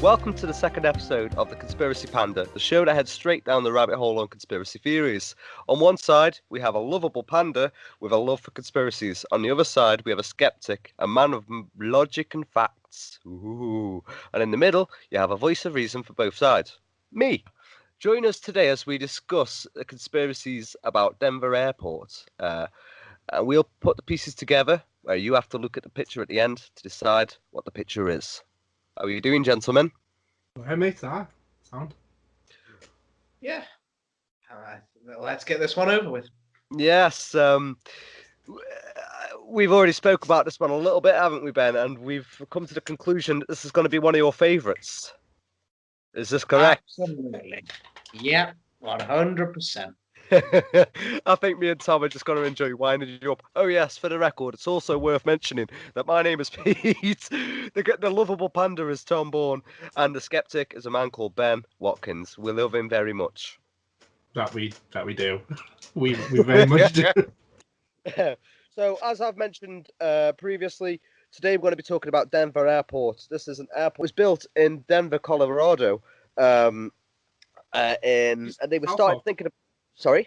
Welcome to the second episode of the Conspiracy Panda, the show that heads straight down the rabbit hole on conspiracy theories. On one side, we have a lovable panda with a love for conspiracies. On the other side, we have a skeptic, a man of logic and facts. Ooh. And in the middle, you have a voice of reason for both sides. Me. Join us today as we discuss the conspiracies about Denver Airport. And we'll put the pieces together, where you have to look at the picture at the end to decide what the picture is. How are you doing, gentlemen? Hey, mate, sound. Yeah. All right. Let's get this one over with. Yes. We've already spoke about this one a little bit, haven't we, Ben? And we've come to the conclusion that this is going to be one of your favourites. Is this correct? Absolutely. Yep. 100%. I think me and Tom are just going to enjoy winding you up. Oh yes, for the record, it's also worth mentioning that my name is Pete. The lovable panda is Tom Bourne, and the skeptic is a man called Ben Watkins. We love him very much. That we do. We very much do. So as I've mentioned previously, today we're going to be talking about Denver Airport. This is an airport. It was built in Denver, Colorado, and they were started thinking of. Sorry?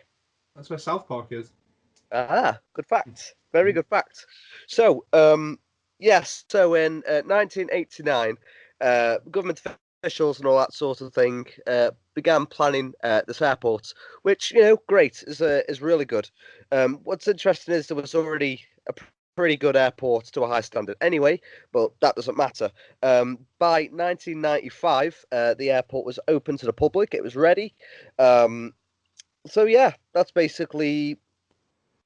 That's where South Park is. Ah, good fact. Very good fact. So, yes, so in 1989, government officials and all that sort of thing began planning this airport, which, great, is really good. What's interesting is there was already a pretty good airport to a high standard anyway, but that doesn't matter. By 1995, the airport was open to the public. It was ready. So yeah, that's basically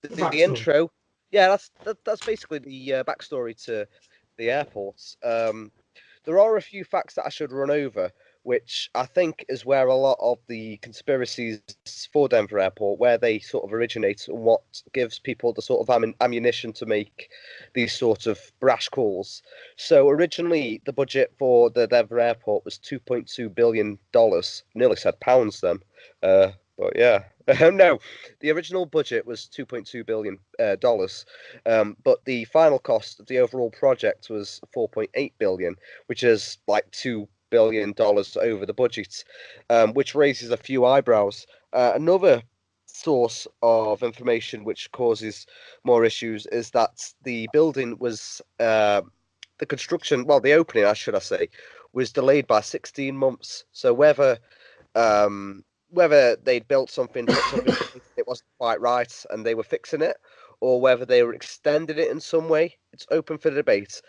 the intro. Yeah, that's basically the backstory to the airports. There are a few facts that I should run over, which I think is where a lot of the conspiracies for Denver Airport, where they sort of originate, and what gives people the sort of ammunition to make these sort of brash calls. So originally, the budget for the Denver Airport was $2.2 billion. Nearly said pounds then. But yeah, no, the original budget was $2.2 billion, but the final cost of the overall project was $4.8 billion, which is like $2 billion over the budget, which raises a few eyebrows. Another source of information which causes more issues is that the building was the construction, well, the opening, should I say, was delayed by 16 months. So whether they'd built something, it wasn't quite right and they were fixing it, or whether they were extending it in some way, it's open for debate.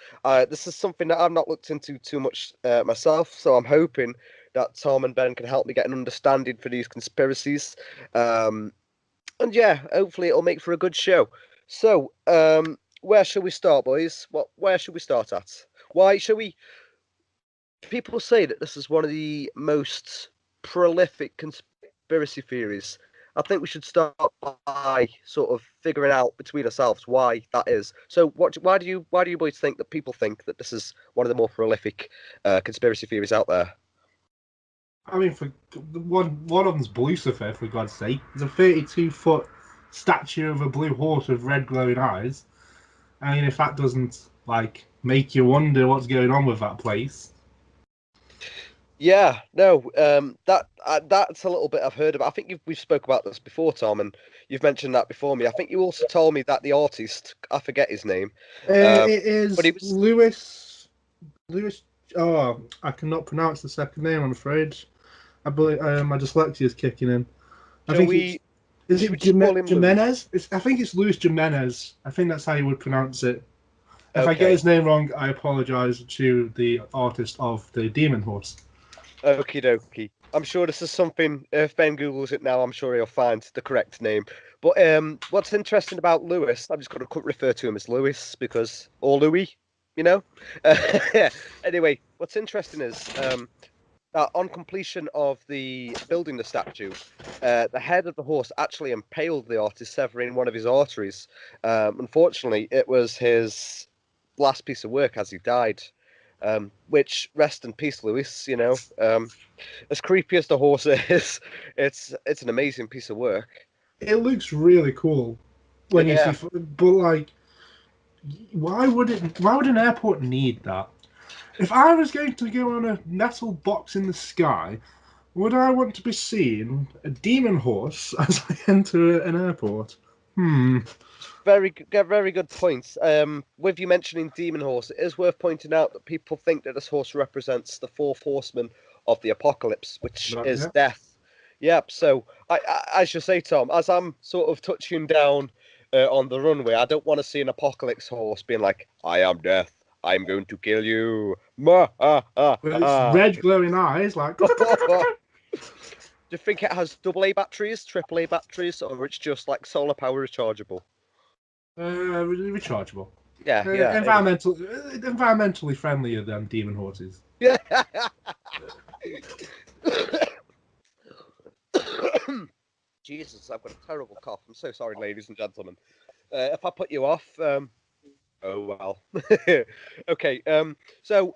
This is something that I've not looked into too much myself, so I'm hoping that Tom and Ben can help me get an understanding for these conspiracies. And yeah, hopefully it'll make for a good show. So, where should we start, boys? Where should we start at? Why should we... People say that this is one of the most prolific conspiracy theories. I think we should start by sort of figuring out between ourselves why that is. So, why do you boys think that people think that this is one of the more prolific conspiracy theories out there? I mean, for one of them's Lucifer, for God's sake. It's a 32-foot statue of a blue horse with red glowing eyes. I mean, if that doesn't make you wonder what's going on with that place. Yeah, no, that's a little bit I've heard about. I think we've spoke about this before, Tom, and you've mentioned that before me. I think you also told me that the artist, I forget his name. It is but it was... Lewis. Oh, I cannot pronounce the second name, I'm afraid. I believe my dyslexia is kicking in. I think is it Jimenez? I think it's Luis Jimenez. I think that's how you would pronounce it. If I get his name wrong, I apologise to the artist of the Demon Horse. Okie dokie. I'm sure this is something, if Ben Googles it now, I'm sure he'll find the correct name. But what's interesting about Lewis, I'm just going to refer to him as Lewis, or Louis, Anyway, what's interesting is that on completion of the building the statue, the head of the horse actually impaled the artist, severing one of his arteries. Unfortunately, it was his last piece of work as he died. Which, rest in peace, Lewis. As creepy as the horse is, it's an amazing piece of work. It looks really cool when you see, but why would an airport need that? If I was going to go on a metal box in the sky, would I want to be seen a demon horse as I enter an airport? Very good points. With you mentioning demon horse, it is worth pointing out that people think that this horse represents the fourth horseman of the apocalypse, which is death. Yep. So I should say, Tom, as I'm sort of touching down on the runway, I don't want to see an apocalypse horse being like, "I am death. I'm going to kill you." With its red glowing eyes, like. Do you think it has AA batteries, AAA batteries, or it's just like solar power rechargeable? Rechargeable. Yeah. Environmentally friendlier than demon horses. Yeah. Jesus, I've got a terrible cough. I'm so sorry, ladies and gentlemen. If I put you off, oh well. Okay. So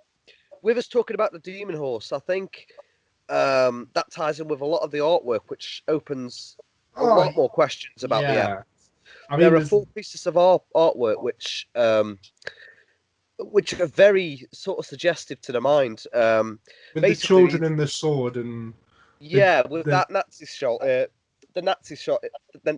with us talking about the demon horse, I think that ties in with a lot of the artwork, which opens a lot more questions about the air. There are 4 pieces of artwork which are very sort of suggestive to the mind. With the children and the sword and that Nazi shot, the Nazi shot. Then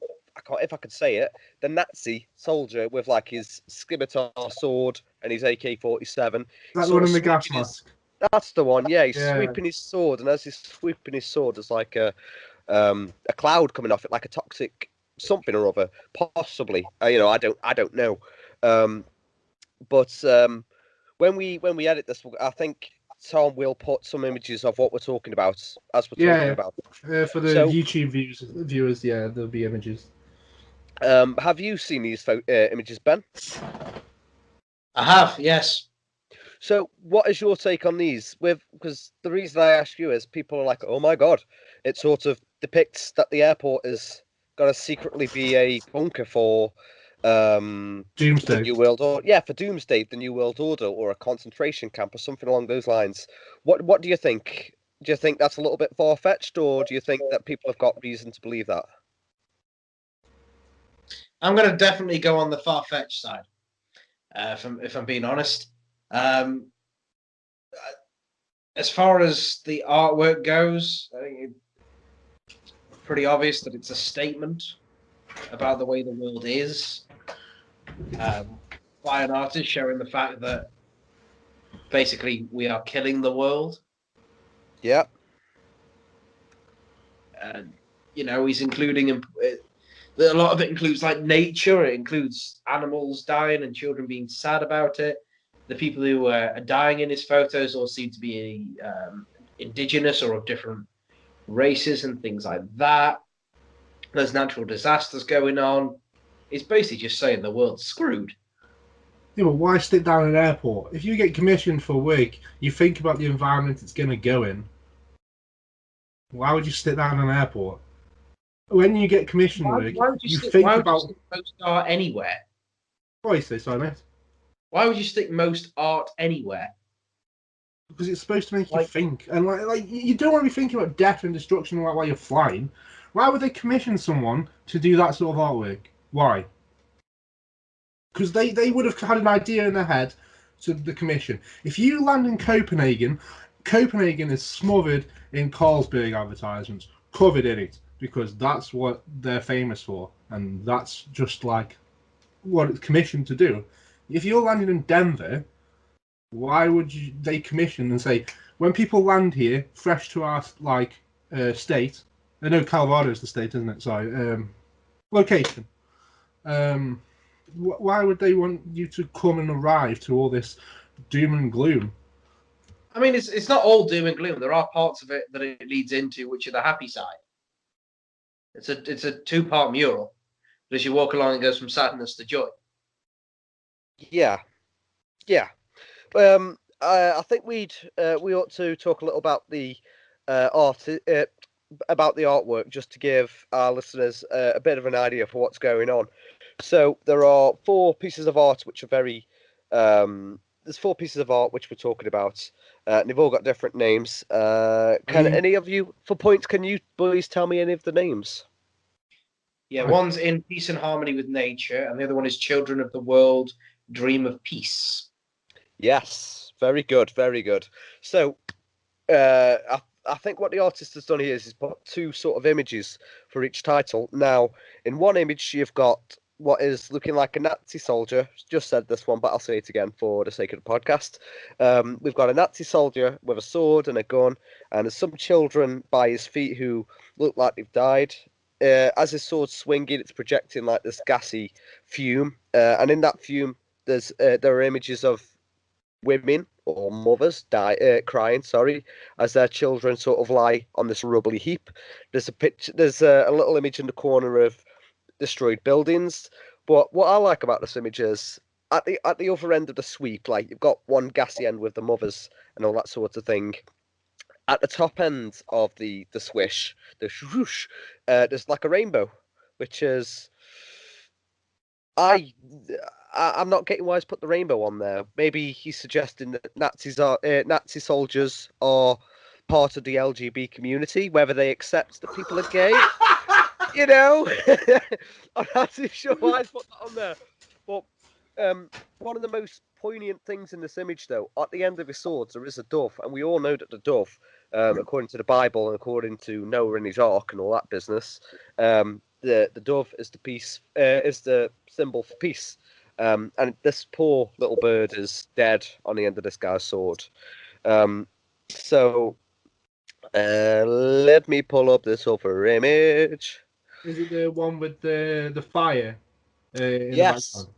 if I could say it, the Nazi soldier with like his scimitar sword and his AK-47. That's one in the gas mask. That's the one. Yeah, he's sweeping his sword, and as he's sweeping his sword, there's like a cloud coming off it, like a toxic something or other, possibly. I don't know. But when we edit this, I think Tom will put some images of what we're talking about as we're talking about. For the YouTube viewers, there'll be images. Have you seen these images, Ben? I have, yes. So, what is your take on these? Because the reason I ask you is people are like, "Oh my God," it sort of depicts that the airport is going to secretly be a bunker for Doomsday. The New World Order. Yeah, for Doomsday, the New World Order, or a concentration camp, or something along those lines. What do you think? Do you think that's a little bit far fetched, or do you think that people have got reason to believe that? I'm going to definitely go on the far fetched side. If I'm being honest. As far as the artwork goes, I think it's pretty obvious that it's a statement about the way the world is. By an artist showing the fact that basically we are killing the world. Yeah. He's including a lot of it includes like nature. It includes animals dying and children being sad about it. The people who are dying in his photos all seem to be indigenous or of different races and things like that. There's natural disasters going on. It's basically just saying the world's screwed. Yeah, but why stick down an airport? If you get commissioned for work, you think about the environment it's going to go in. Why would you stick down an airport? When you get commissioned work, you think about... stick most art anywhere? What do you say, sorry, mate? Why would you stick most art anywhere? Because it's supposed to make you think. And like you don't want to be thinking about death and destruction while you're flying. Why would they commission someone to do that sort of artwork? Why? Because they would have had an idea in their head to the commission. If you land in Copenhagen, Copenhagen is smothered in Carlsberg advertisements, covered in it, because that's what they're famous for, and that's just like what it's commissioned to do. If you're landing in Denver, why would they commission and say, when people land here, fresh to our state, I know Colorado is the state, isn't it? Sorry, location. Why would they want you to come and arrive to all this doom and gloom? I mean, it's not all doom and gloom. There are parts of it that it leads into, which are the happy side. It's a 2-part mural. But as you walk along, it goes from sadness to joy. Yeah. I think we ought to talk a little about the art, about the artwork, just to give our listeners a bit of an idea for what's going on. So there are 4 pieces of art which are very. There's 4 pieces of art which we're talking about. And they've all got different names. Can any of you, for points, can you boys tell me any of the names? Yeah, one's In Peace and Harmony with Nature, and the other one is Children of the World, Dream of Peace. Yes. Very good, very good. So, I think what the artist has done here is he's put two sort of images for each title. Now, in one image, you've got what is looking like a Nazi soldier. Just said this one, but I'll say it again for the sake of the podcast. We've got a Nazi soldier with a sword and a gun, and there's some children by his feet who look like they've died. As his sword's swinging, it's projecting like this gassy fume, and in that fume, there are images of women or mothers crying, as their children sort of lie on this rubbly heap. There's a picture. There's a little image in the corner of destroyed buildings. But what I like about this image is at the other end of the sweep, like you've got one gassy end with the mothers and all that sort of thing. At the top end of the swish, the swoosh, there's like a rainbow, which is I'm not getting why he's put the rainbow on there. Maybe he's suggesting that Nazi soldiers are part of the LGB community, whether they accept that people are gay. You know, I'm not too sure why he's put that on there. But one of the most poignant things in this image, though, at the end of his swords, there is a dove, and we all know that the dove, according to the Bible and according to Noah and his ark and all that business, the dove is the symbol for peace. And this poor little bird is dead on the end of this guy's sword. So let me pull up this other image. Is it the one with the fire? In Yes. The background?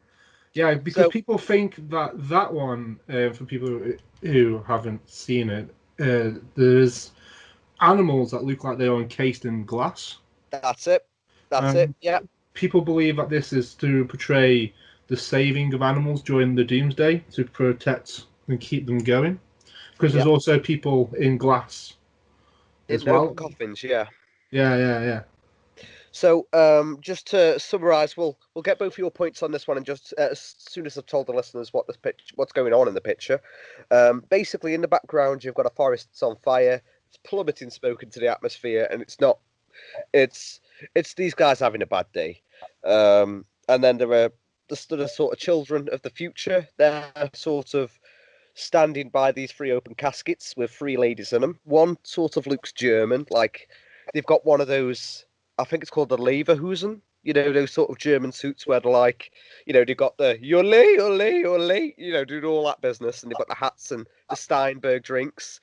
Yeah, because people think that one, for people who haven't seen it, there's animals that look like they are encased in glass. That's it. That's it. Yeah. People believe that this is to portray the saving of animals during the doomsday, to protect and keep them going. Because there's also people in glass as well. Open coffins, yeah. Yeah. So, just to summarise, we'll get both of your points on this one, and just as soon as I've told the listeners what's going on in the picture. Basically, in the background, you've got a forest that's on fire. It's plummeting smoke into the atmosphere, and it's not. It's these guys having a bad day. And then there are the sort of children of the future. They're sort of standing by these three open caskets with three ladies in them. One sort of looks German, like they've got one of those. I think it's called the Leverhosen, you know, those sort of German suits where they're like, you know, they've got the yole, you know, doing all that business, and they've got the hats and the Steinberg drinks.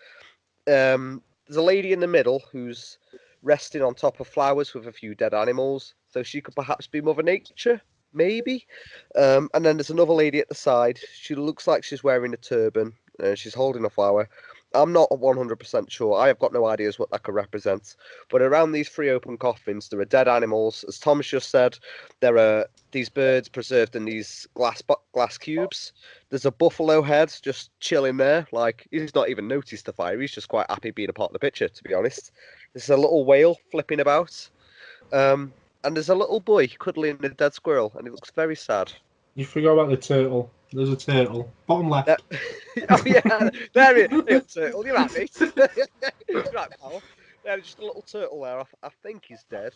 There's a lady in the middle who's resting on top of flowers with a few dead animals, so she could perhaps be Mother Nature, maybe. And then there's another lady at the side. She looks like she's wearing a turban. She's holding a flower. I'm not 100% sure. I have got no ideas what that could represent. But around these three open coffins, there are dead animals. As Thomas just said, there are these birds preserved in these glass cubes. There's a buffalo head just chilling there. Like, he's not even noticed the fire. He's just quite happy being a part of the picture, to be honest. There's a little whale flipping about. And there's a little boy cuddling a dead squirrel, and he looks very sad. You forgot about the turtle. There's a turtle. Bottom left. Oh, yeah. There it is. Turtle. You're right, mate. You're right, pal. There's just a little turtle there. I think he's dead.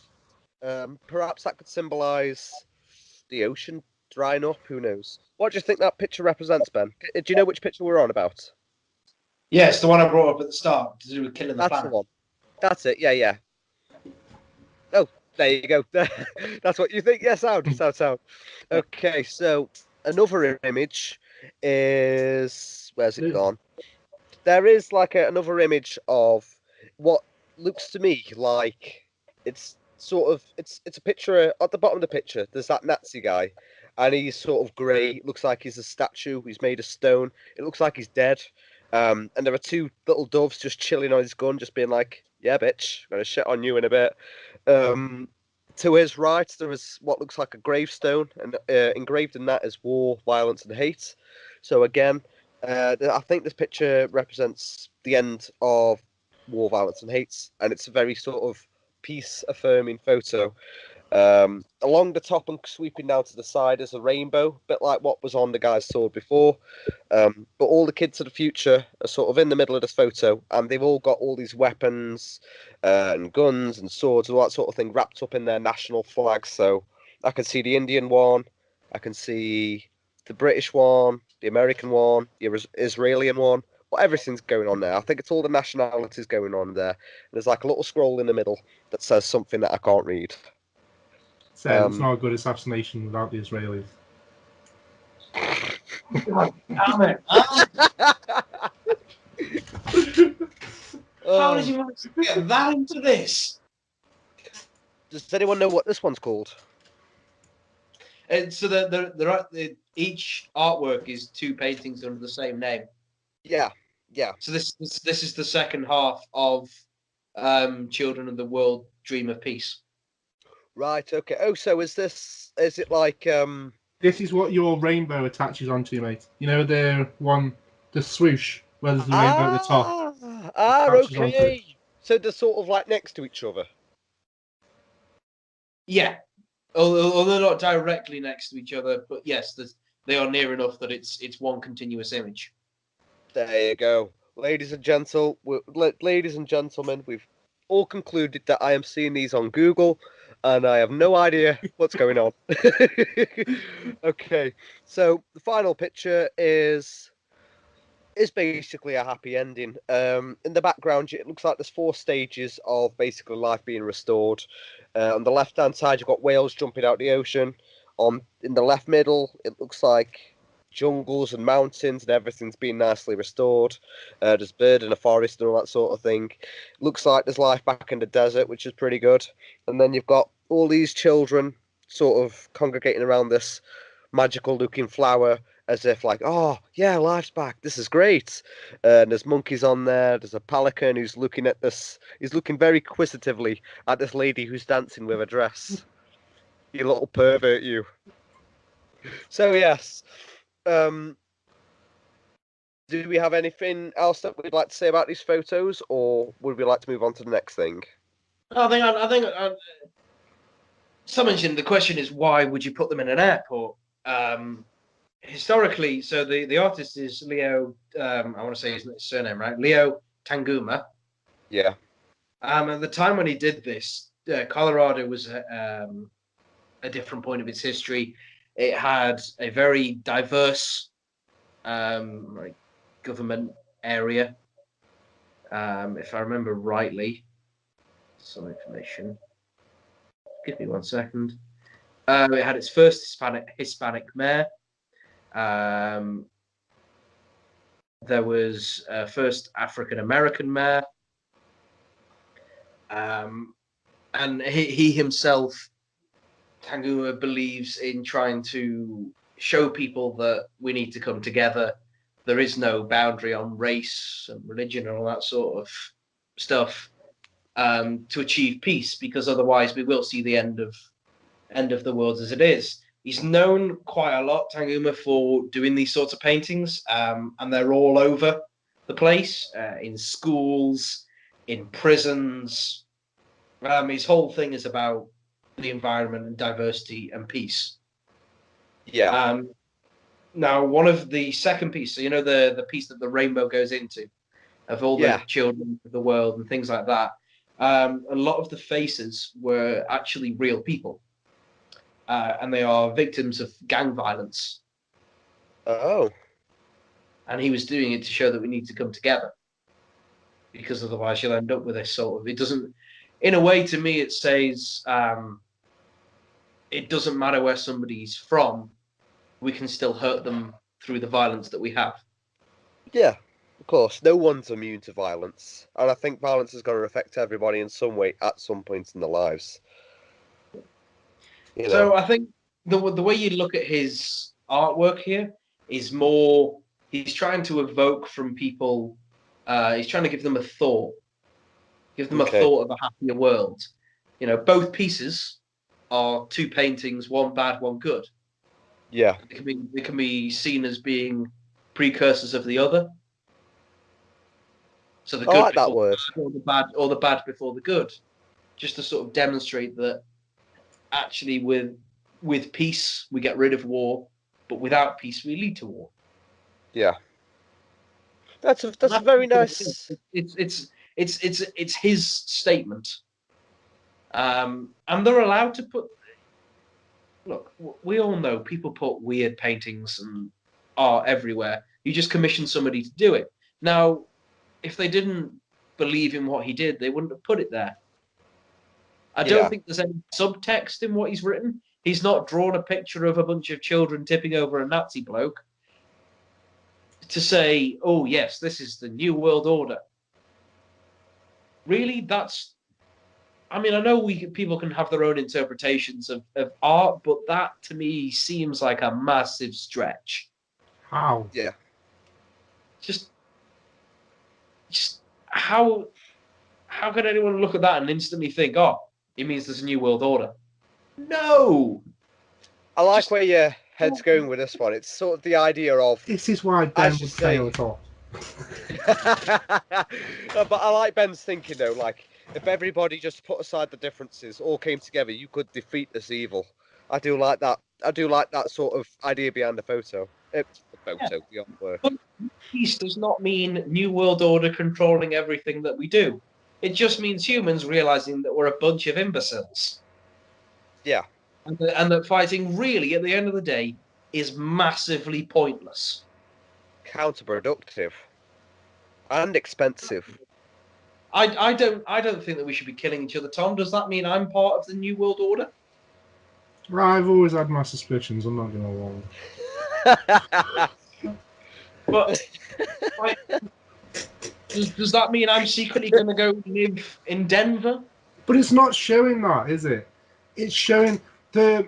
Perhaps that could symbolise the ocean drying up. Who knows? What do you think that picture represents, Ben? Do you know which picture we're on about? Yes, the one I brought up at the start to do with killing the planet. That's the one. That's it. Yeah. Oh, there you go. That's what you think. Yeah, sound. Okay, so another image is, where's it gone? There is like another image of what looks to me like it's a picture at the bottom of the picture. There's that Nazi guy, and he's sort of grey. It looks like he's a statue. He's made of stone. It looks like he's dead. And there are two little doves just chilling on his gun, just being like, "Yeah, bitch, I'm gonna shit on you in a bit." To his right, there is what looks like a gravestone, and engraved in that is war, violence, and hate. So again, I think this picture represents the end of war, violence, and hate, and it's a very sort of peace-affirming photo. Along the top and sweeping down to the side is a rainbow, a bit like what was on the guy's sword before. But all the kids of the future are sort of in the middle of this photo, and they've all got all these weapons and guns and swords, all that sort of thing, wrapped up in their national flags. So I can see the Indian one, I can see the British one, the American one, the Israeli one. Well, everything's going on there. I think it's all the nationalities going on there. There's like a little scroll in the middle that says something that I can't read. So it's not a good assassination without the Israelis. God damn it! How did you manage to get that into this? Does anyone know what this one's called? And so each artwork is 2 paintings under the same name. Yeah. So this is the second half of Children of the World Dream of Peace. Right. Okay. Oh, so is it like This is what your rainbow attaches onto, mate. You know the swoosh where there's the rainbow at the top. Okay. So they're sort of like next to each other. Yeah, although they're not directly next to each other, but yes, they are near enough that it's one continuous image. There you go, ladies and gentlemen. We've all concluded that I am seeing these on Google, and I have no idea what's going on. Okay, so the final picture is basically a happy ending. In the background, it looks like there's 4 stages of basically life being restored. On the left-hand side, you've got whales jumping out the ocean. In the left middle, it looks like jungles and mountains and everything's been nicely restored. There's bird in a forest and all that sort of thing. Looks like there's life back in the desert, which is pretty good. And then you've got all these children sort of congregating around this magical-looking flower, as if like, oh yeah, life's back. This is great. And there's monkeys on there. There's a pelican who's looking at this. He's looking very inquisitively at this lady who's dancing with a dress. You little pervert, you. So yes. Do we have anything else that we'd like to say about these photos, or would we like to move on to the next thing? I think someone mentioned the question is why would you put them in an airport? Historically, so the artist is Leo. I want to say his surname right, Leo Tanguma. Yeah. At the time when he did this, Colorado was a different point of its history. It had a very diverse government area. If I remember rightly, some information. Give me 1 second. It had its first Hispanic mayor. There was first African American mayor, and he himself, Tanguma, believes in trying to show people that we need to come together. There is no boundary on race and religion and all that sort of stuff to achieve peace, because otherwise we will see the end of the world as it is. He's known quite a lot, Tanguma, for doing these sorts of paintings, and they're all over the place, in schools, in prisons. His whole thing is about the environment and diversity and peace. Yeah. Now, one of the second pieces, so you know the piece that the rainbow goes into, of all the children of the world and things like that, a lot of the faces were actually real people. And they are victims of gang violence. Oh. And he was doing it to show that we need to come together, because otherwise you'll end up with this sort of. It doesn't, in a way, to me, it says it doesn't matter where somebody's from, we can still hurt them through the violence that we have. Yeah, of course. No one's immune to violence, and I think violence is going to affect everybody in some way at some point in their lives. You know. So I think the way you look at his artwork here is more, he's trying to evoke from people, he's trying to give them a thought. Give them a thought of a happier world. You know, both pieces are 2 paintings, one bad, one good. Yeah. They can be seen as being precursors of the other. So the good I like that word. Or the bad before the good. Just to sort of demonstrate that actually with peace we get rid of war, but without peace we lead to war. Yeah. That's a very nice. It's his statement, and they're allowed to put. Look, we all know people put weird paintings and are everywhere. You just commission somebody to do it. Now, if they didn't believe in what he did, they wouldn't have put it there. I don't think there's any subtext in what he's written. He's not drawn a picture of a bunch of children tipping over a Nazi bloke to say, oh, yes, this is the New World Order. Really, that's... I mean, I know people can have their own interpretations of art, but that, to me, seems like a massive stretch. How? Yeah. Just how could anyone look at that and instantly think, oh, it means there's a New World Order? No! I like where your head's going with this one. It's sort of the idea of... This is why Ben would fail at all. No, but I like Ben's thinking, though. Like, if everybody just put aside the differences, all came together, you could defeat this evil. I do like that. I do like that sort of idea behind the photo. The artwork. But peace does not mean New World Order controlling everything that we do. It just means humans realizing that we're a bunch of imbeciles. Yeah. And that fighting, really, at the end of the day, is massively pointless. Counterproductive. And expensive. I don't think that we should be killing each other, Tom. Does that mean I'm part of the New World Order? Right, I've always had my suspicions, I'm not going to lie. But like, does that mean I'm secretly going to go live in Denver? But it's not showing that, is it? It's showing the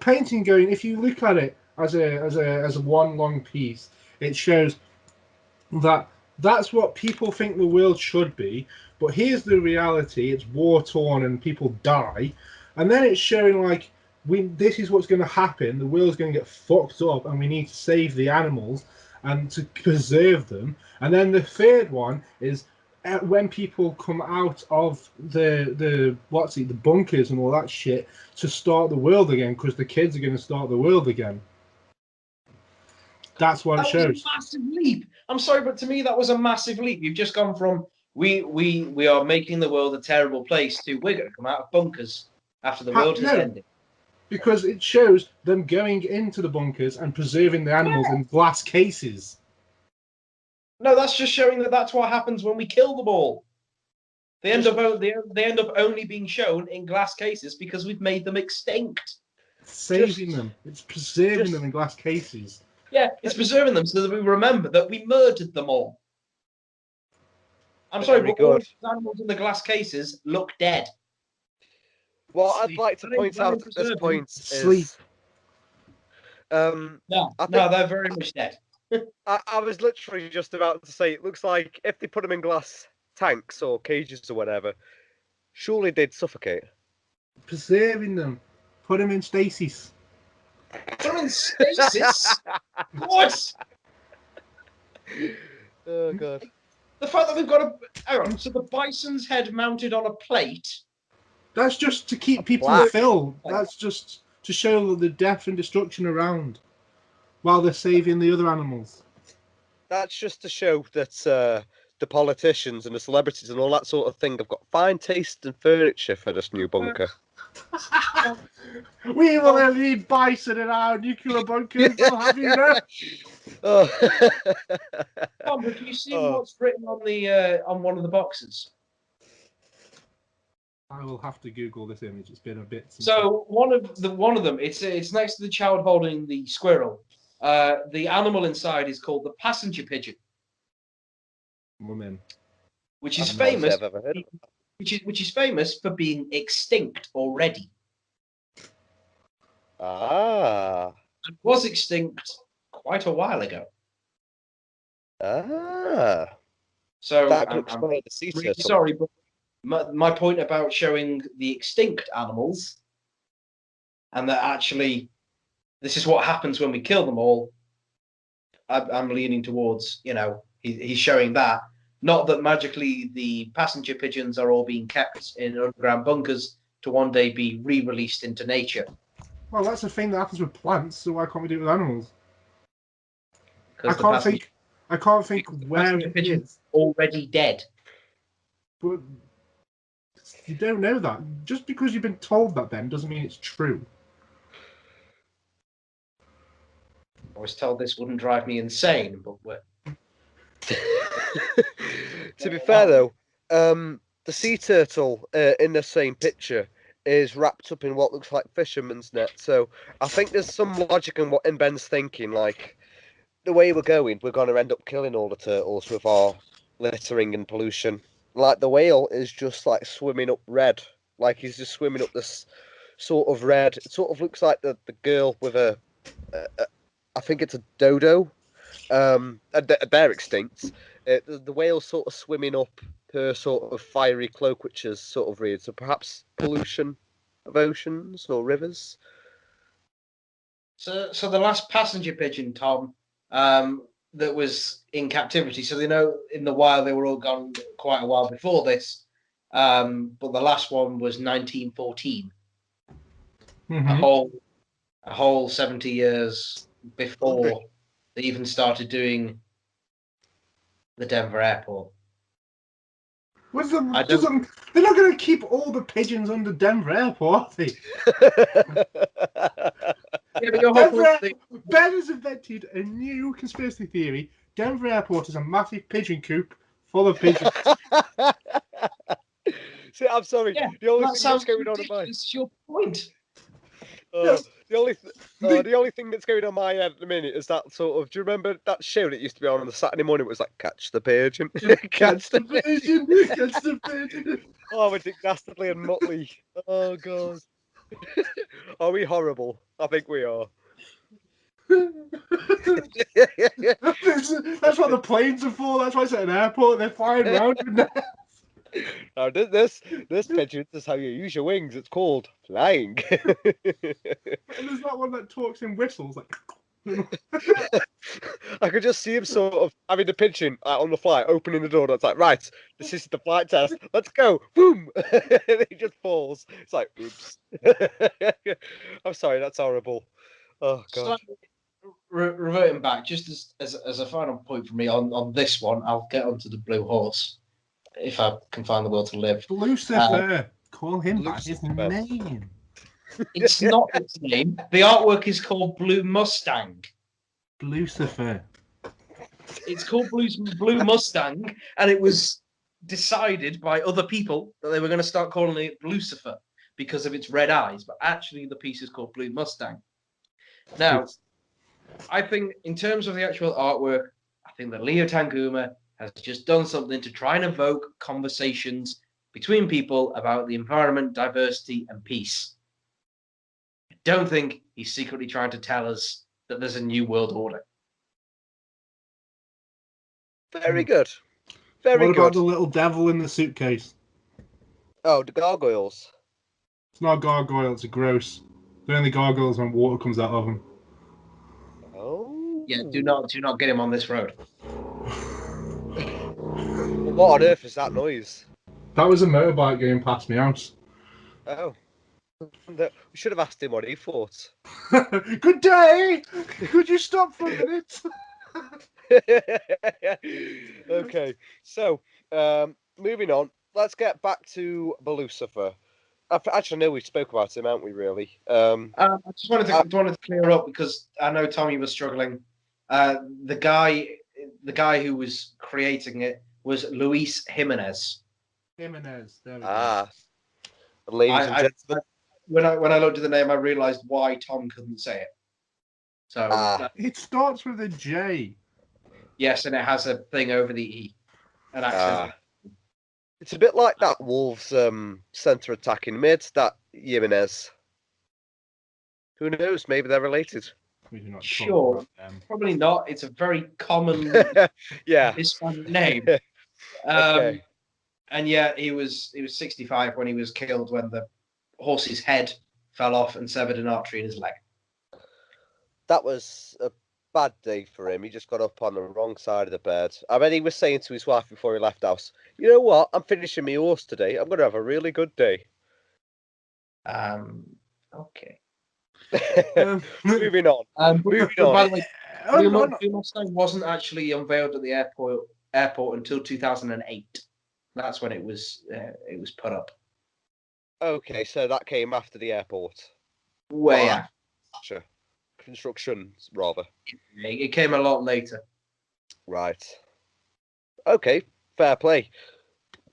painting going. If you look at it as a one long piece, it shows that that's what people think the world should be. But here's the reality: it's war torn and people die. And then it's showing like this is what's going to happen. The world's going to get fucked up, and we need to save the animals and to preserve them. And then the third one is when people come out of the bunkers and all that shit to start the world again, because the kids are going to start the world again. That's what it shows. Was a massive leap. I'm sorry, but to me that was a massive leap. You've just gone from we are making the world a terrible place to we're going to come out of bunkers after the world has ended. Because it shows them going into the bunkers and preserving the animals in glass cases. No, that's just showing that that's what happens when we kill them all. They end up only being shown in glass cases because we've made them extinct. Saving them. It's preserving them in glass cases. Yeah, it's preserving them so that we remember that we murdered them all. I'm sorry, but all the animals in the glass cases look dead. What I'd like to point out at this point is... No, they're very much dead. I was literally just about to say, it looks like if they put them in glass tanks or cages or whatever, surely they'd suffocate. Preserving them. Put them in stasis. Put them in stasis? What? Oh, God. The fact that we've got so the bison's head mounted on a plate... That's just to keep people filled. That's just to show the death and destruction around while they're saving the other animals. That's just to show that the politicians and the celebrities and all that sort of thing have got fine taste in furniture for this new bunker. We will leave bison in our nuclear bunkers. I'll have you know. Tom, have you seen what's written on one of the boxes? I will have to Google this image. It's been a bit. So one of them, it's next to the child holding the squirrel. The animal inside is called the passenger pigeon, which is famous. Which is famous for being extinct already. Ah. It was extinct quite a while ago. Ah. So I'm really sorry, but my point about showing the extinct animals and that actually this is what happens when we kill them all, I'm leaning towards, he's showing that. Not that magically the passenger pigeons are all being kept in underground bunkers to one day be re-released into nature. Well, that's the thing that happens with plants, so why can't we do it with animals? I can't think where it is. Already dead. But you don't know that. Just because you've been told that, Ben, doesn't mean it's true. I was told this wouldn't drive me insane, but we're... To be fair, though, the sea turtle in the same picture is wrapped up in what looks like fisherman's net. So I think there's some logic in Ben's thinking. Like, the way we're going, we're going to end up killing all the turtles with our littering and pollution. Like, the whale is just like swimming up red. Like, he's just swimming up this sort of red. It sort of looks like the girl with I think it's a dodo. They're extinct. The whale's sort of swimming up her sort of fiery cloak, which is sort of weird. So perhaps pollution of oceans or rivers. So the last passenger pigeon, Tom, that was in captivity. So they know in the wild they were all gone quite a while before this. But the last one was 1914. Mm-hmm. A whole 70 years before they even started doing the Denver airport. They're not going to keep all the pigeons under Denver Airport, are they? Ben has invented a new conspiracy theory. Denver Airport is a massive pigeon coop full of pigeons. See, I'm sorry. Yeah, the only that thing sounds that's going on ridiculous. It's your point. The only thing that's going on my head at the minute is that sort of. Do you remember that show that used to be on the Saturday morning? It was like Catch the Pigeon, Catch the Pigeon, Catch the Pigeon. Oh, with Dick Dastardly and Motley. Oh god. Are we horrible? I think we are. That's what the planes are for. That's why it's at an airport. They're flying around. Now, this pigeon is how you use your wings. It's called flying. And there's that one that talks in whistles, like. I could just see him sort of having the pigeon on the flight, opening the door. That's like, right, this is the flight test. Let's go. Boom! And he just falls. It's like, oops. I'm sorry, that's horrible. Oh god. So, reverting back, just as a final point for me on this one, I'll get onto the blue horse if I can find the will to live. Lucifer. Call him by his name. It's not its name. The artwork is called Blue Mustang. Lucifer. It's called Blue Mustang, and it was decided by other people that they were going to start calling it Lucifer because of its red eyes. But actually, the piece is called Blue Mustang. Now, I think in terms of the actual artwork, I think that Leo Tanguma has just done something to try and evoke conversations between people about the environment, diversity, and peace. I don't think he's secretly trying to tell us that there's a new world order. Very good. Very good. What about the little devil in the suitcase? Oh, the gargoyles. It's not gargoyles, it's gross. They're only gargoyles when water comes out of them. Oh. Yeah, do not get him on this road. What on earth is that noise? That was a motorbike going past my house. Oh. We should have asked him what he thought. Good day! Could you stop for a minute? Okay, so moving on. Let's get back to Lucifer. Actually, no, we spoke about him, haven't we? Really? I just wanted to clear up because I know Tommy was struggling. The guy who was creating it was Luis Jimenez. Jimenez. There we go. Ladies and gentlemen. When I looked at the name, I realised why Tom couldn't say it. So it starts with a J. Yes, and it has a thing over the E. An accent. It's a bit like that Wolves centre attacking mid, that Jimenez. Who knows? Maybe they're related. Sure, probably not. It's a very common Hispanic name. Okay. And yeah, he was 65 when he was killed when the horse's head fell off and severed an artery in his leg. That was a bad day for him. He just got up on the wrong side of the bed. I mean, he was saying to his wife before he left house, "You know what? I'm finishing my horse today. I'm going to have a really good day." Okay. Moving on. Moving on. By the way, Blue Mustang wasn't actually unveiled at the airport until 2008. That's when it was put up. Okay, so that came after the airport. Way after. Sure. construction, rather. It came a lot later. Right. Okay, fair play.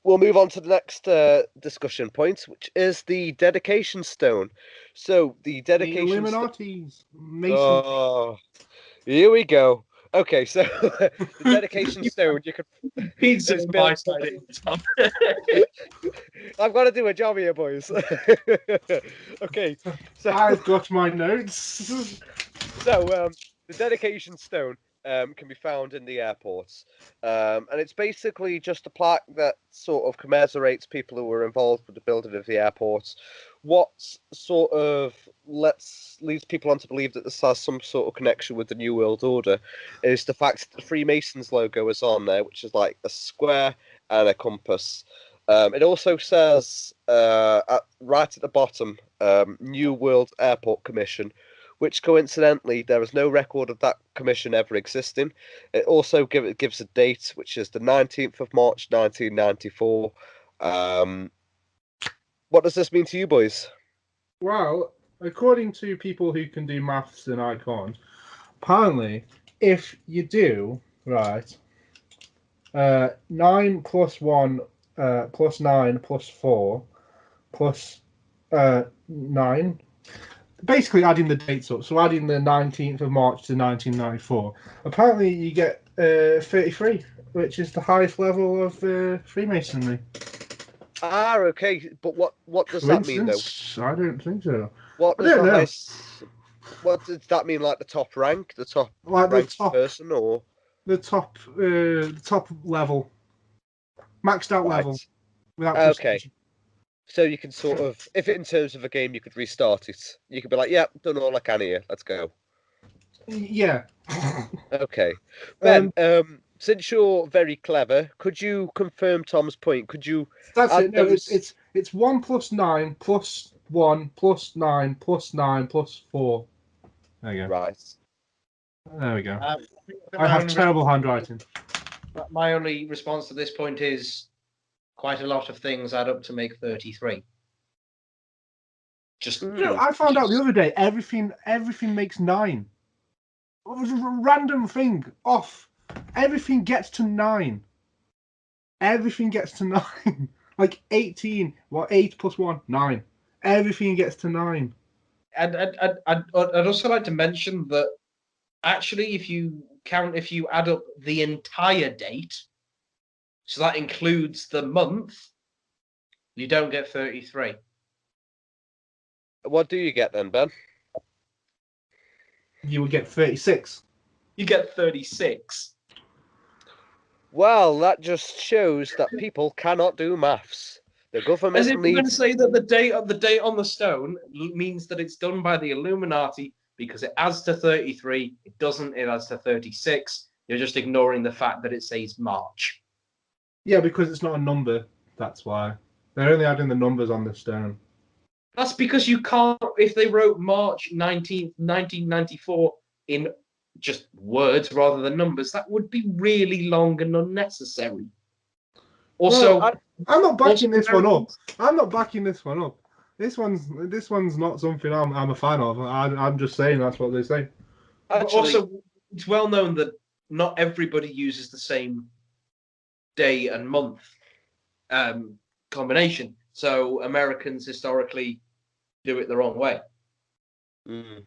We'll move on to the next discussion point, which is the dedication stone. So the dedication the Illuminati's Mason. Oh, here we go. Okay, so the dedication stone you could. Pizza It's on built- my side. I've got to do a job here, boys. Okay, so I've got my notes. so the dedication stone can be found in the airports, and it's basically just a plaque that sort of commiserates people who were involved with the building of the airports. What sort of leads people on to believe that this has some sort of connection with the New World Order is the fact that the Freemasons logo is on there, which is like a square and a compass. It also says right at the bottom, New World Airport Commission, which coincidentally there is no record of that commission ever existing. It also gives a date, which is the 19th of March 1994. What does this mean to you boys? Well, according to people who can do maths and I can't, apparently, if you do, right, 9 plus 1 plus 9 plus 4 plus 9, basically adding the dates up, so adding the 19th of March to 1994, apparently you get 33, which is the highest level of Freemasonry. Ah, okay, but what does that mean though? I don't think so. What I does don't the know. highest? What does that mean? Like the top rank, the top Like the ranked top person, or the top level, maxed out right? level, without Okay, prestige. so you can sort of, if in terms of a game, you could restart it. You could be like, "Yeah, done all I can here. Let's go." Yeah. Okay, Ben. Since you're very clever, could you confirm Tom's point? Could you That's add it. No, those? it's 1 plus 9 plus 1 plus 9 plus 9 plus 4. There you go. Right. There we go. I I have terrible handwriting. My only response to this point is quite a lot of things add up to make 33. Just You know, I found out the other day everything makes 9. It was a random thing off. Everything gets to 9. Everything gets to 9. Like 18. Well, 8 plus 1, 9. Everything gets to 9. And I'd also like to mention that actually, if you add up the entire date, so that includes the month, you don't get 33. What do you get then, Ben? You will get 36. You get 36. Well, that just shows that people cannot do maths. The government As if you're going to needs. say that the date on the stone means that it's done by the Illuminati because it adds to 33. It doesn't. It adds to 36. You're just ignoring the fact that it says March. Yeah, because it's not a number. That's why. They're only adding the numbers on the stone. That's because you can't. If they wrote March 19th, 1994 in just words rather than numbers, that would be really long and unnecessary. Also, well, I'm not backing this one up. I'm not backing this one up. This one's not something I'm a fan of. I'm just saying that's what they say. But also, it's well known that not everybody uses the same day and month combination. So Americans historically do it the wrong way. Mm.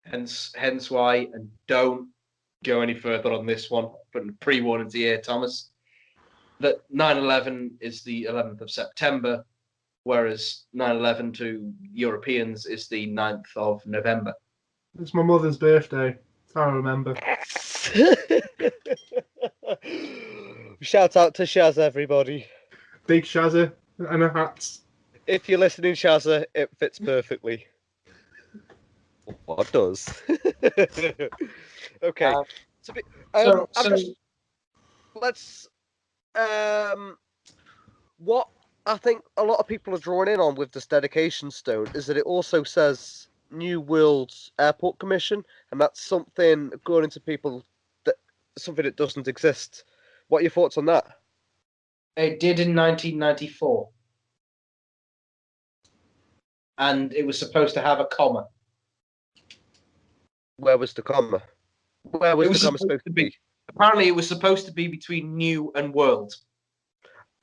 Hence why, and don't go any further on this one, but pre-warning to you, Thomas, that 9/11 is the 11th of September, whereas 9/11 to Europeans is the 9th of November. It's my mother's birthday. I remember. Shout out to Shaz, everybody. Big Shazza and a hat. If you're listening, Shazza, it fits perfectly. What does? Okay. Let's. What I think a lot of people are drawn in on with this dedication stone is that it also says New World Airport Commission, and that's something, according to people, something that doesn't exist. What are your thoughts on that? It did in 1994. And it was supposed to have a comma. Where was the comma? Where was the comma supposed to be? Apparently, it was supposed to be between new and world.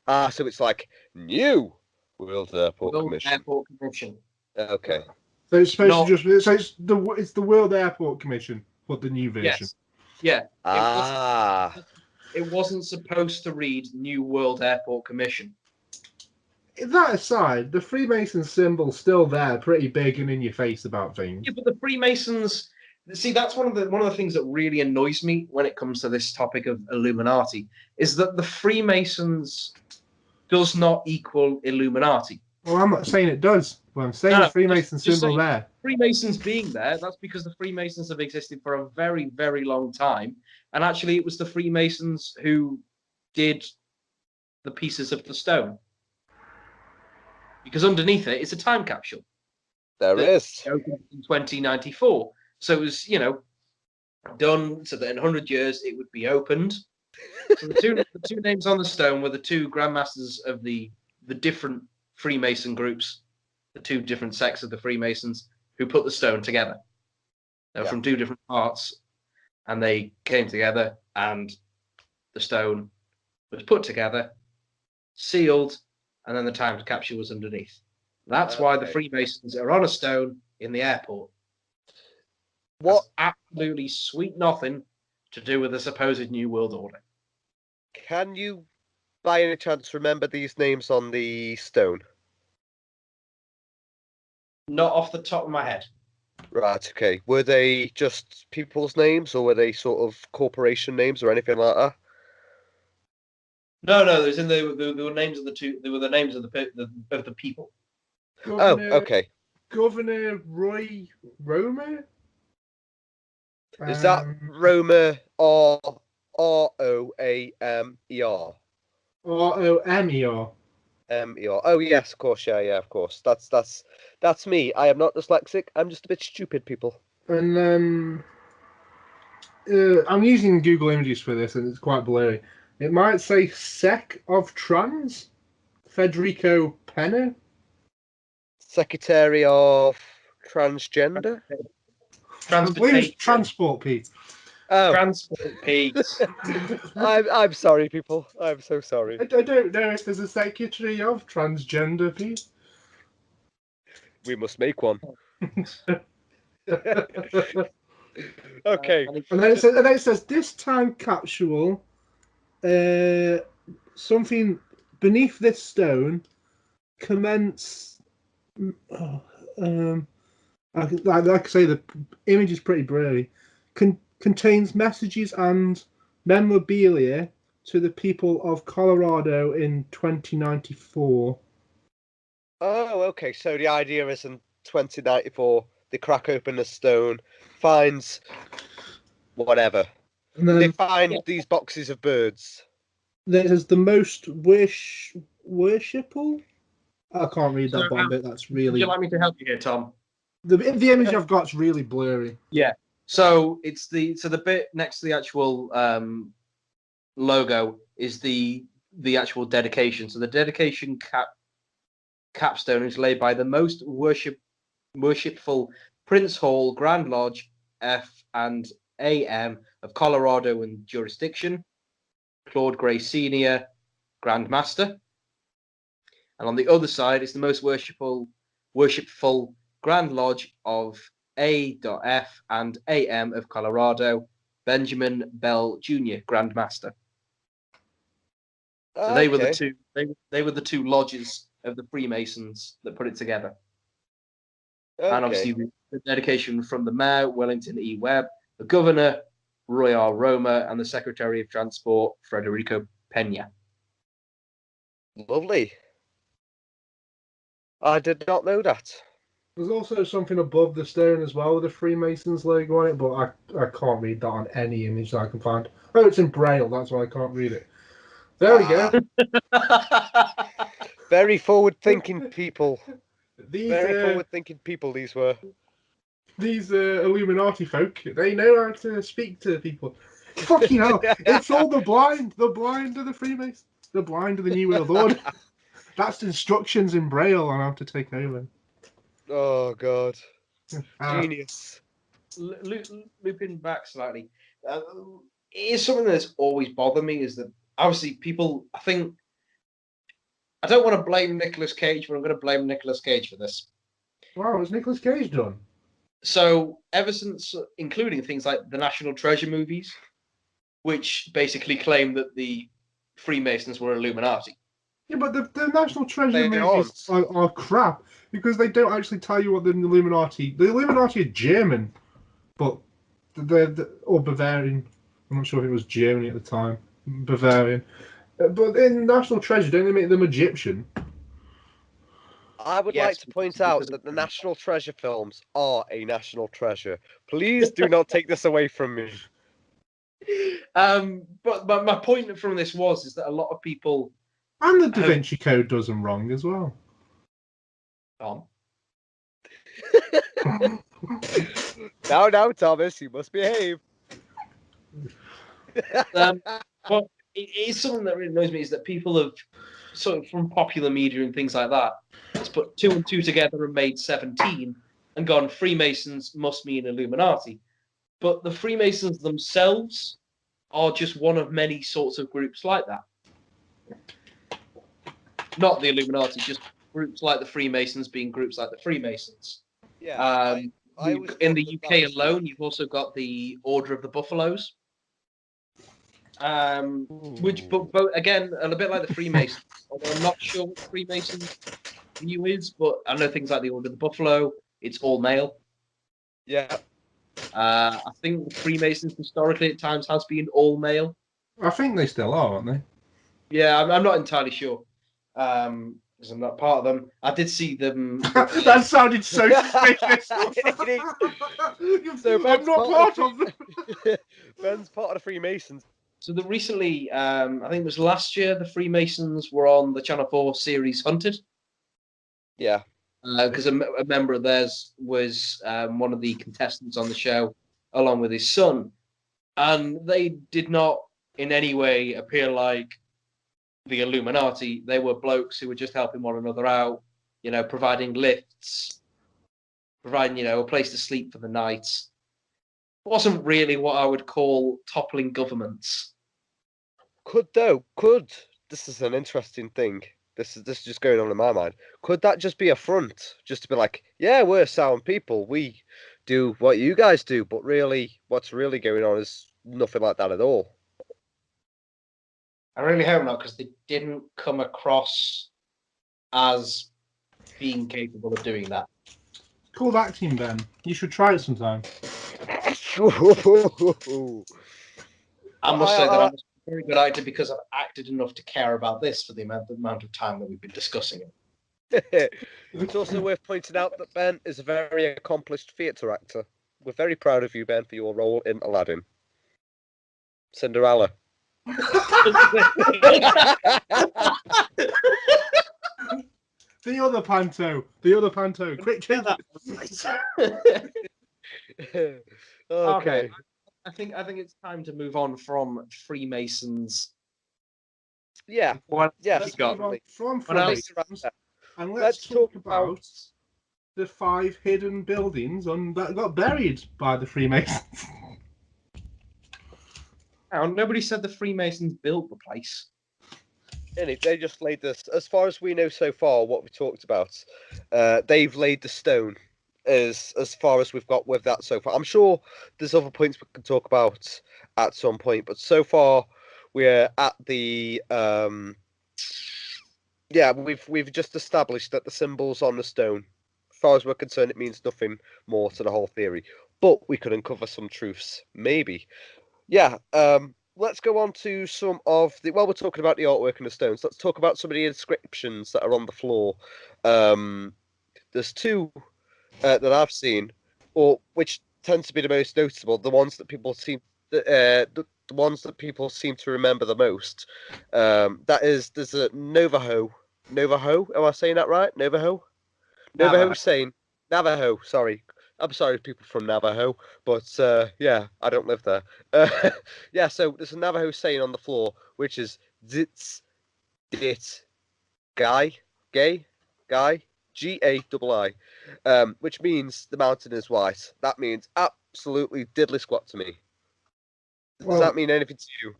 Ah, so it's like new World Airport Commission. Airport Commission. Okay. So it's supposed to just. So it's the World Airport Commission, but the new version. Yes. Yeah. Ah. It wasn't supposed to read New World Airport Commission. That aside, the Freemason symbol's still there, pretty big and in your face about things. Yeah, but the Freemasons. See, that's one of the things that really annoys me when it comes to this topic of Illuminati, is that the Freemasons does not equal Illuminati. Well, I'm not saying it does. Well, I'm saying the Freemason symbol there. Freemasons being there, that's because the Freemasons have existed for a very, very long time. And actually, it was the Freemasons who did the pieces of the stone. Because underneath it is a time capsule. There is. Opened in 2094. So it was, done so that in 100 years it would be opened. So the two names on the stone were the two grandmasters of the different Freemason groups, the two different sects of the Freemasons who put the stone together. They were from two different parts, and they came together, and the stone was put together, sealed, and then the time capsule was underneath. That's why the Freemasons are on a stone in the airport. What? That's absolutely sweet nothing to do with the supposed New World Order. Can you, by any chance, remember these names on the stone? Not off the top of my head. Right, okay. Were they just people's names, or were they sort of corporation names or anything like that? No, they were names of the two. They were the names of the people. Okay. Governor Roy Romer. Is that Romer R-O-A-M-E-R? R-O-M-E-R. M-E-R. Oh yes, of course, yeah, of course. That's me. I am not dyslexic. I'm just a bit stupid, people. And I'm using Google Images for this, and it's quite blurry. It might say Sec of Trans, Federico Penna. Secretary of Transgender? I believe it's Transport Pete. Oh. Transport Pete. I'm sorry, people. I'm so sorry. I don't know if there's a Secretary of Transgender Pete. We must make one. Okay. And then it says this time capsule, something beneath this stone commence. Like I say, the image is pretty blurry. Contains messages and memorabilia to the people of Colorado in 2094. Oh, okay. So the idea is in 2094, they crack open a stone, finds whatever. And then, they find these boxes of birds. There's the most worshipful. I can't read that bottom bit. That's really. Would you like me to help you here, Tom? The image I've got is really blurry. Yeah. So it's the bit next to the actual logo is the actual dedication. So the dedication capstone is laid by the most worshipful Prince Hall, Grand Lodge, F and AM of Colorado and jurisdiction, Claude Gray Sr., Grand Master. And on the other side is the most worshipful Grand Lodge of A.F and AM of Colorado, Benjamin Bell Jr., Grand Master. So they were the two. They were the two lodges of the Freemasons that put it together. Okay. And obviously the dedication from the mayor, Wellington E. Webb, the governor, Roy R. Romer, and the Secretary of Transport, Federico Pena. Lovely. I did not know that. There's also something above the stone as well with the Freemasons logo on it, but I can't read that on any image that I can find. Oh, it's in Braille, that's why I can't read it. There we go. Very forward-thinking people. Forward-thinking people these were. These Illuminati folk, they know how to speak to people. Fucking hell, it's all the blind of the Freemasons, the blind of the New World Order. That's instructions in Braille on how to take over. Oh, God. Genius. looping back slightly, it is something that's always bothered me. Is that obviously people? I think I don't want to blame Nicolas Cage, but I'm going to blame Nicolas Cage for this. Wow, was Nicolas Cage done? So ever since, including things like the National Treasure movies, which basically claim that the Freemasons were Illuminati. Yeah, but the National Treasure movies are crap because they don't actually tell you what the Illuminati. The Illuminati are German, but or Bavarian. I'm not sure if it was Germany at the time. Bavarian. But in National Treasure, don't they make them Egyptian? I would like to point out that the National Treasure films are a national treasure. Please do not take this away from me. But my point from this is that a lot of people... And the Da Vinci Code does them wrong as well. Now, Thomas, you must behave. But it's something that really annoys me is that people have, sort of from popular media and things like that, has put 2 and 2 together and made 17 and gone, Freemasons must mean Illuminati. But the Freemasons themselves are just one of many sorts of groups like that. Not the Illuminati, just groups like the Freemasons being groups like the Freemasons. Yeah. In the UK alone, you've also got the Order of the Buffaloes. Which, but again, a bit like the Freemasons. Although I'm not sure what the Freemasons view is, but I know things like the Order of the Buffalo, it's all male. Yeah. I think the Freemasons historically at times has been all male. I think they still are, aren't they? Yeah, I'm not entirely sure. Because I'm not part of them. I did see them. That sounded so suspicious. So I'm not part of them. Ben's part of the Freemasons. So recently, I think it was last year, the Freemasons were on the Channel 4 series Hunted. Yeah. Because a member of theirs was one of the contestants on the show, along with his son. And they did not in any way appear like the Illuminati. They were blokes who were just helping one another out, providing lifts, providing, a place to sleep for the night. It wasn't really what I would call toppling governments. Could. This is an interesting thing. This is just going on in my mind. Could that just be a front? Just to be like, yeah, we're sound people. We do what you guys do, but really, what's really going on is nothing like that at all. I really hope not, because they didn't come across as being capable of doing that. It's called acting, Ben. You should try it sometime. I must say that I'm a very good actor because I've acted enough to care about this for the amount of time that we've been discussing it. It's also worth pointing out that Ben is a very accomplished theatre actor. We're very proud of you, Ben, for your role in Aladdin. Cinderella. The other panto, quick change that. Okay. I think it's time to move on from Freemasons. Yeah. Let's move on from Freemasons, and let's talk about the 5 hidden buildings that got buried by the Freemasons. Nobody said the Freemasons built the place. They just laid this. As far as we know so far, what we talked about, they've laid the stone. As far as we've got with that so far. I'm sure there's other points we can talk about at some point, but so far we're at the we've just established that the symbol's on the stone. As far as we're concerned, it means nothing more to the whole theory, but we could uncover some truths, maybe. Yeah, let's go on to some of the... While we're talking about the artwork and the stones, let's talk about some of the inscriptions that are on the floor. There's 2 that I've seen, or which tend to be the most noticeable, the ones that people seem... the ones that people seem to remember the most. There's a Navajo. Navajo? Am I saying that right? Navajo? Navajo saying... Navajo, sorry. I'm sorry, people from Navajo, but I don't live there. So there's a Navajo saying on the floor, which is "Zits, dit, guy, gay, guy, G-A-I-I, which means the mountain is white. That means absolutely diddly squat to me. Does that mean anything to you?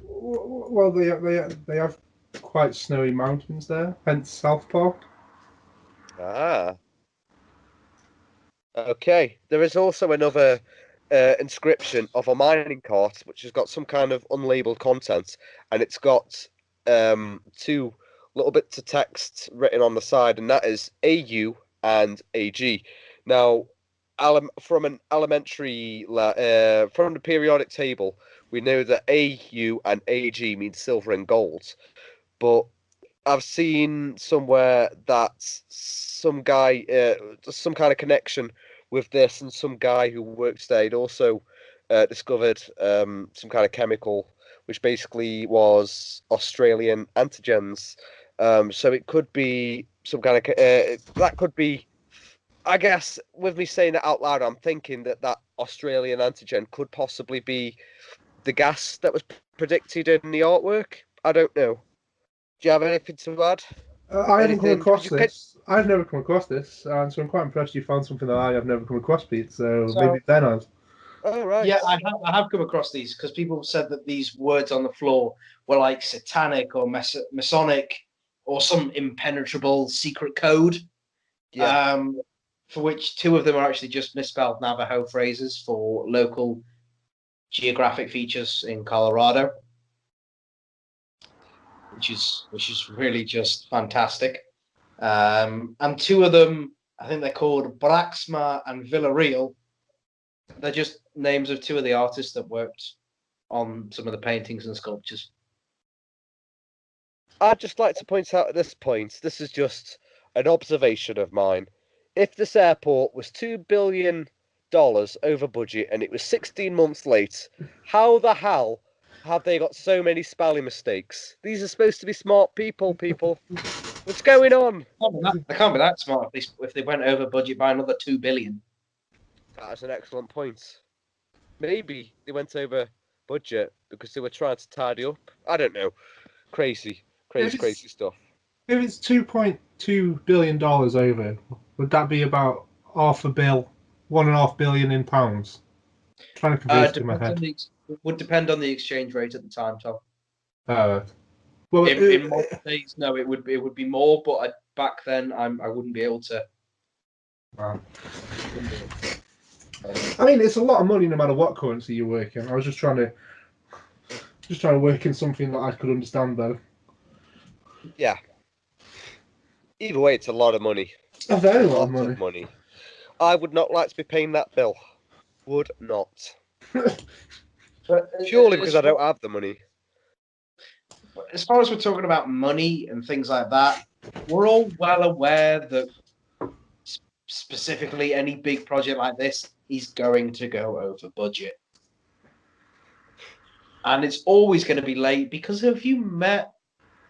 Well, they have quite snowy mountains there, hence Southpaw. Ah. Okay. There is also another inscription of a mining cart, which has got some kind of unlabeled content, and it's got two little bits of text written on the side, and that is AU and AG. Now, from an elementary, from the periodic table, we know that AU and AG mean silver and gold, but I've seen somewhere that some guy, some kind of connection with this, and some guy who works there, he'd also discovered some kind of chemical, which basically was Australian antigens. So it could be some kind of that could be. I guess with me saying that out loud, I'm thinking that that Australian antigen could possibly be the gas that was predicted in the artwork. I don't know. Do you have anything to add? I haven't come across this. I've never come across this, and so I'm quite impressed you found something that I have never come across, Pete. So maybe Ben has. Oh, right. Yeah, I have come across these because people said that these words on the floor were like satanic or Masonic or some impenetrable secret code. Yeah. For which two of them are actually just misspelled Navajo phrases for local geographic features in Colorado, which is really just fantastic. And two of them, I think they're called Braxma and Villarreal. They're just names of two of the artists that worked on some of the paintings and sculptures. I'd just like to point out at this point, this is just an observation of mine. If this airport was $2 billion over budget and it was 16 months late, how the hell have they got so many spelling mistakes? These are supposed to be smart people. What's going on? They can't be that smart if they went over budget by another $2 billion. That's an excellent point. Maybe they went over budget because they were trying to tidy up. I don't know. Crazy stuff. If it's $2.2 billion over, would that be about $1.5 billion in pounds? I'm trying to convert it in my head. It would depend on the exchange rate at the time, Tom. Well, in modern days, no, it would be more, but back then I wouldn't be able to. Wow. I mean, it's a lot of money no matter what currency you work in. I was just trying to work in something that I could understand, though. Yeah. Either way, it's a lot of money. A very lot of money. I would not like to be paying that bill. Would not. Purely because I don't have the money. As far as we're talking about money and things like that, we're all well aware that specifically any big project like this is going to go over budget. And it's always going to be late because have you met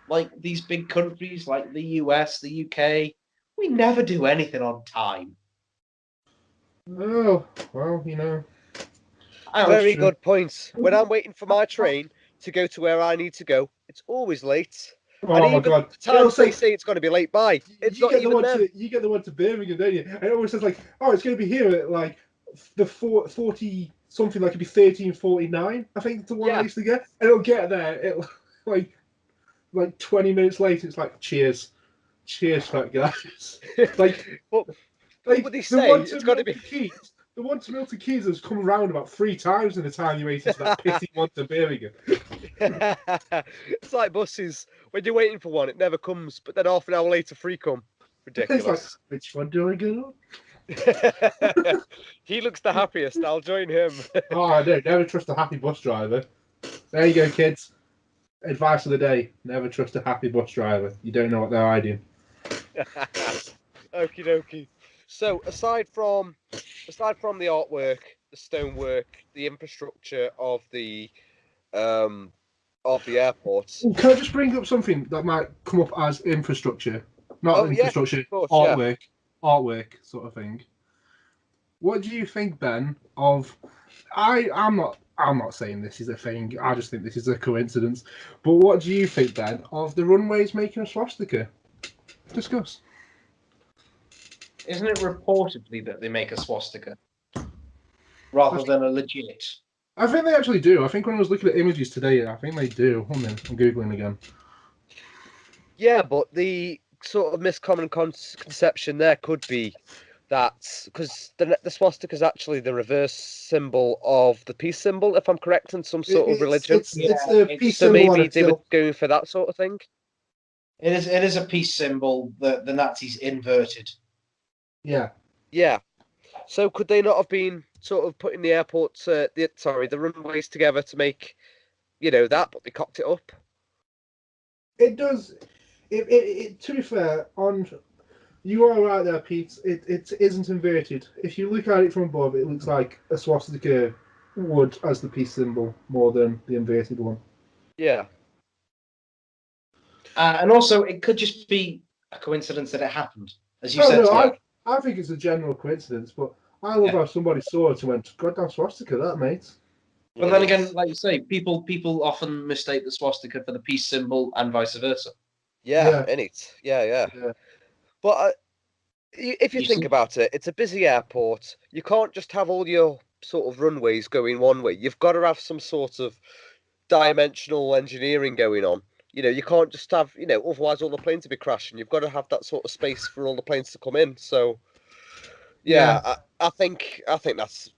like these big countries like the US, the UK? We never do anything on time. Oh, well, you know. Very good points. When I'm waiting for my train to go to where I need to go, it's always late. Oh my God! The time they say it's going to be late by, it's not even them. You get the one to Birmingham, don't you? And it always says like, oh, it's going to be here at like the 40 something, like it'd be 13:49. I think the one I used to get, and it'll get there. It like 20 minutes later. It's like cheers, fat guys. like what would they say? It's got to be. Keys, the one to Milton Keynes has come around about 3 times in the time you waited to that pity one to Birmingham. It's like buses. When you're waiting for one, it never comes. But then half an hour later, 3 come. Ridiculous. Like, which one do I go on? He looks the happiest. I'll join him. Oh, I don't. Never trust a happy bus driver. There you go, kids. Advice of the day. Never trust a happy bus driver. You don't know what they're hiding. Okie dokie. So aside from the artwork, the stonework, the infrastructure of the airport. Can I just bring up something that might come up as infrastructure? Not infrastructure, yes, course, artwork sort of thing. What do you think, Ben, of I'm not saying this is a thing, I just think this is a coincidence. But what do you think, Ben, of the runways making a swastika? Discuss. Isn't it reportedly that they make a swastika rather than a legit? I think they actually do. I think when I was looking at images today, I think they do. Hold on, I'm googling again. Yeah, but the sort of miscommon conception there could be that because the swastika is actually the reverse symbol of the peace symbol, if I'm correct, in some sort of religion. It's the peace so symbol. Maybe they were going for that sort of thing. It is a peace symbol that the Nazis inverted. Yeah. Yeah. So could they not have been sort of putting the the runways together to make, that, but they cocked it up? It does. To be fair, you are right there, Pete. It isn't inverted. If you look at it from above, it looks like a swastika would as the peace symbol more than the inverted one. Yeah. And also, it could just be a coincidence that it happened, as you said. No, I think it's a general coincidence, but I love how somebody saw it and went, "Goddamn swastika, that mate." But then again, like you say, people often mistake the swastika for the peace symbol and vice versa. Yeah. Yeah. But if you think about it, it's a busy airport. You can't just have all your sort of runways going one way. You've got to have some sort of dimensional engineering going on. You can't just have, otherwise all the planes would be crashing. You've got to have that sort of space for all the planes to come in. So, I think that's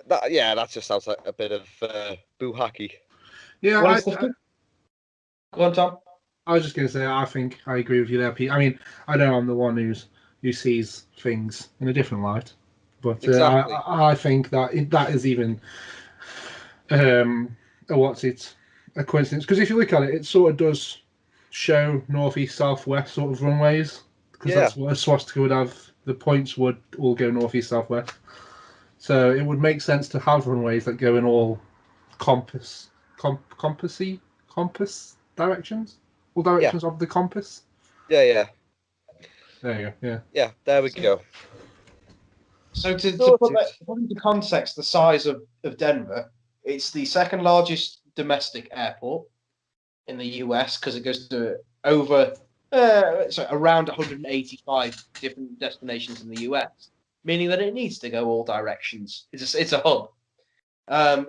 that. Yeah, that just sounds like a bit of boo-hacky. Yeah, go on, Tom. I was just going to say, I think I agree with you there, Pete. I mean, I know I'm the one who sees things in a different light, but exactly. I think that is even a coincidence, because if you look at it, it sort of does show northeast, southwest sort of runways, because that's what a swastika would have. The points would all go northeast, southwest. So it would make sense to have runways that go in all compass directions, all directions of the compass. Yeah. There you go. Yeah. Yeah, there we go. So to put that into context, the size of Denver, it's the second largest domestic airport in the US because it goes to around 185 different destinations in the US, meaning that it needs to go all directions. It's a hub.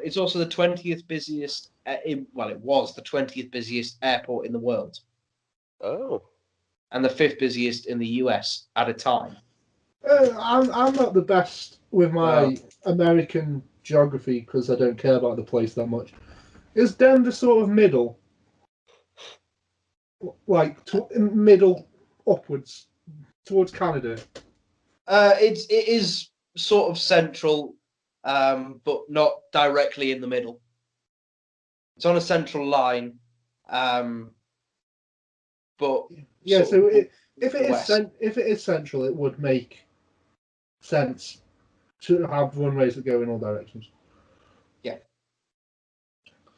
It's also the 20th busiest. It was the 20th busiest airport in the world. Oh. And the 5th busiest in the US at a time. I'm not the best with my American geography because I don't care about the place that much. Is Denver sort of middle? Like middle upwards towards Canada? It is sort of central, but not directly in the middle. It's on a central line, but yeah. So if it is central, it would make sense to have runways that go in all directions. Yeah.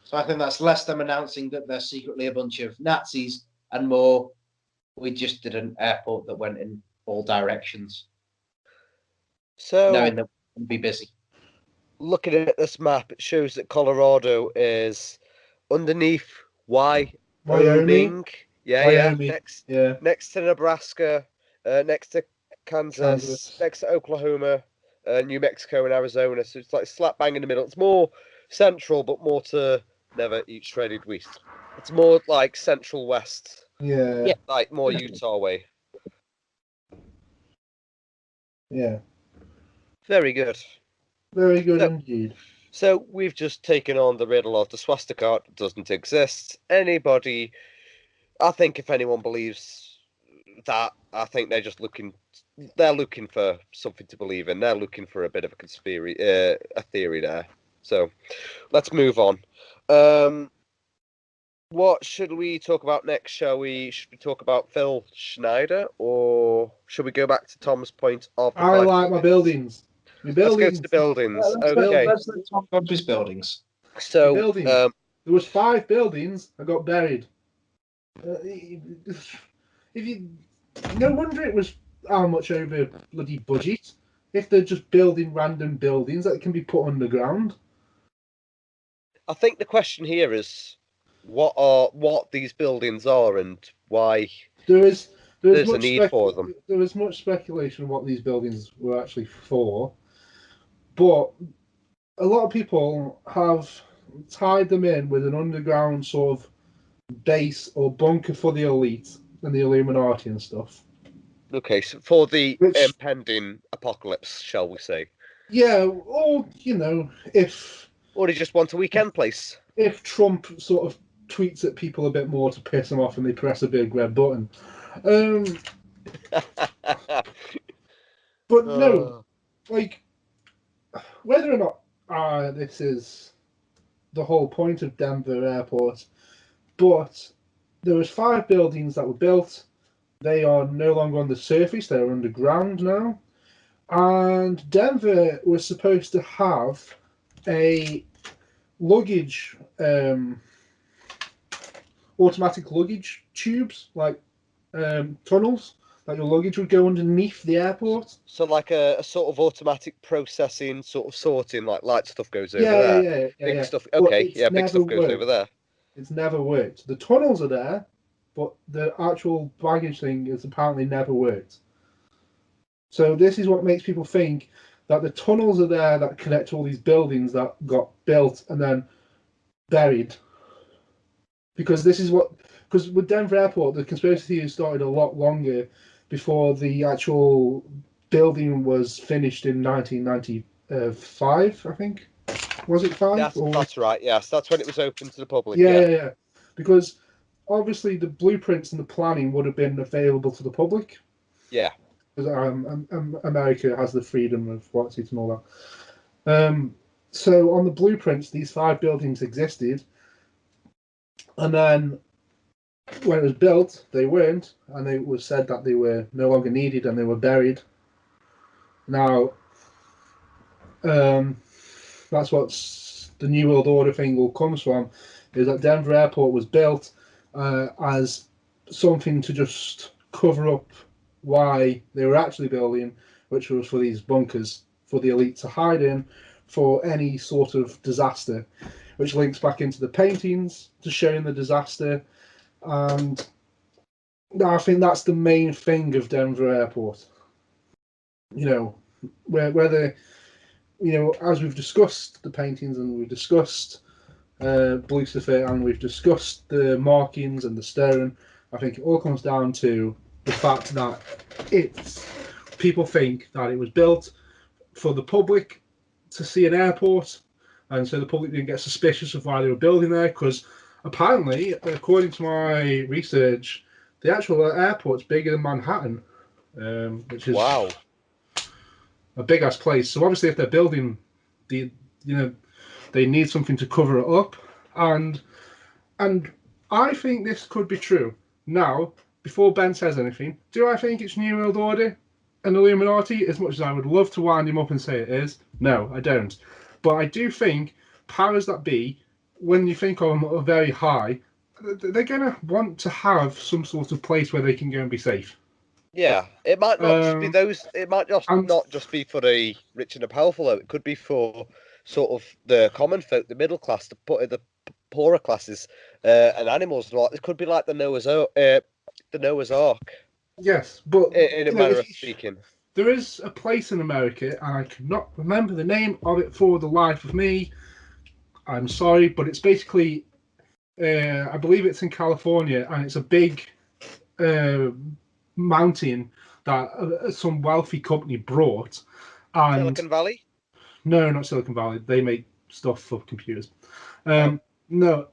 So I think that's less them announcing that they're secretly a bunch of Nazis and more, we just did an airport that went in all directions. So knowing that we would be busy. Looking at this map, it shows that Colorado is underneath Wyoming. Wyoming. Next to Nebraska, next to Kansas, next to Oklahoma, New Mexico, and Arizona. So it's like slap bang in the middle. It's more central, but more to never eat shredded wheat. It's more like central west. Yeah. Like more Utah way. Yeah. Very good. Very good indeed. So we've just taken on the riddle of the swastika doesn't exist. I think if anyone believes that, I think they're just looking for something to believe in. They're looking for a bit of a conspiracy, a theory there. So let's move on. What should we talk about next? Should we talk about Phil Schneider, or should we go back to Tom's point of the I like my buildings. Let's go to the buildings. Okay. Let's talk about his buildings. So buildings. There was 5 buildings that got buried. No wonder it was how much over bloody budget. If they're just building random buildings that can be put underground. I think the question here is what these buildings are and why. There is there's a need for them. There was much speculation of what these buildings were actually for, but a lot of people have tied them in with an underground sort of base or bunker for the elite and the Illuminati and stuff. Okay, so for the impending apocalypse, shall we say? Yeah, or if. Or they just want a weekend place. If Trump sort of tweets at people a bit more to piss them off and they press a big red button. But no, like, whether or not this is the whole point of Denver Airport, but there was 5 buildings that were built. They are no longer on the surface, they're underground now. And Denver was supposed to have a luggage, automatic luggage tubes, like tunnels, that your luggage would go underneath the airport. So like a sort of automatic processing, sort of sorting, like light stuff goes over there. Big stuff. Okay, big stuff goes over there. It's never worked. The tunnels are there, but the actual baggage thing has apparently never worked. So this is what makes people think that the tunnels are there that connect all these buildings that got built and then buried. Because with Denver Airport, the conspiracy theory started a lot longer before the actual building was finished in 1995, I think. Was it 5? That's right, yes. That's when it was open to the public. Yeah. Because obviously the blueprints and the planning would have been available to the public. Yeah. Because America has the freedom of what's it and all that. So on the blueprints, these 5 buildings existed. And then when it was built, they weren't. And it was said that they were no longer needed and they were buried. Now, that's what the New World Order thing all comes from, is that Denver Airport was built as something to just cover up why they were actually building, which was for these bunkers for the elite to hide in for any sort of disaster, which links back into the paintings to showing the disaster. And I think that's the main thing of Denver Airport. Whether, as we've discussed the paintings and we've discussed Lucifer and we've discussed the markings and the stone, I think it all comes down to the fact that people think that it was built for the public to see an airport, and so the public didn't get suspicious of why they were building there, because apparently, according to my research, the actual airport's bigger than Manhattan, which is a big ass place. So obviously, if they're building, they need something to cover it up, and I think this could be true. Now, before Ben says anything, do I think it's New World Order and Illuminati? As much as I would love to wind him up and say it is, no, I don't. But I do think powers that be, when you think of them very high, they're going to want to have some sort of place where they can go and be safe. Yeah, it might not just be those. It might not just be for the rich and the powerful. Though. It could be for sort of the common folk, the middle class, the poorer classes, and animals. It could be like the Noah's Ark. Yes, but in a manner of speaking, there is a place in America, and I cannot remember the name of it for the life of me. I'm sorry, but it's basically, I believe it's in California, and it's a big mountain that some wealthy company brought. And Silicon Valley? No, not Silicon Valley. They make stuff for computers. No,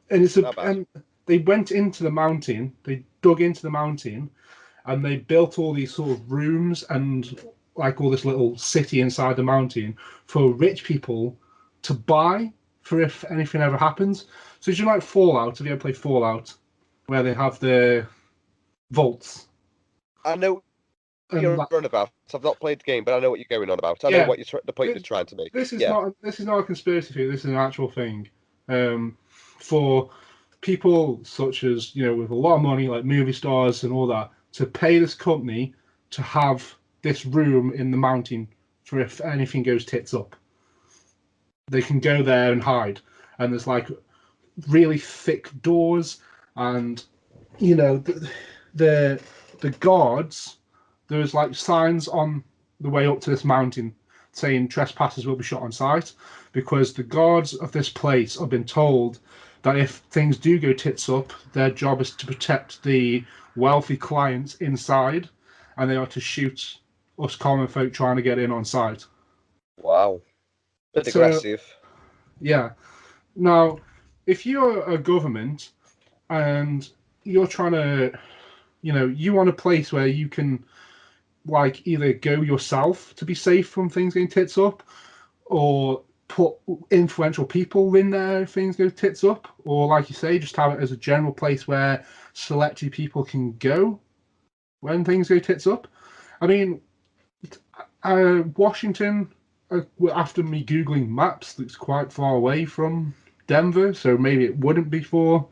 and and they went into the mountain. They dug into the mountain, and they built all these sort of rooms and like all this little city inside the mountain for rich people to buy for if anything ever happens. So do you like Fallout? Have you ever played Fallout, where they have the vaults? I know what you're on about. I've not played the game, but I know what you're going on about. I know what the point you're trying to make. This is not a conspiracy theory. This is an actual thing. For people such as with a lot of money, like movie stars and all that, to pay this company to have this room in the mountain for if anything goes tits up. They can go there and hide, and there's like really thick doors, and the the guards, there's like signs on the way up to this mountain saying trespassers will be shot on sight, because the guards of this place have been told that if things do go tits up, their job is to protect the wealthy clients inside, and they are to shoot us common folk trying to get in on sight. Wow. Bit aggressive. Yeah. Now, if you're a government and you're trying to, you want a place where you can, like, either go yourself to be safe from things going tits up, or put influential people in there if things go tits up, or, like you say, just have it as a general place where selected people can go when things go tits up. I mean, Washington, after me Googling maps, looks quite far away from Denver, so maybe it wouldn't be for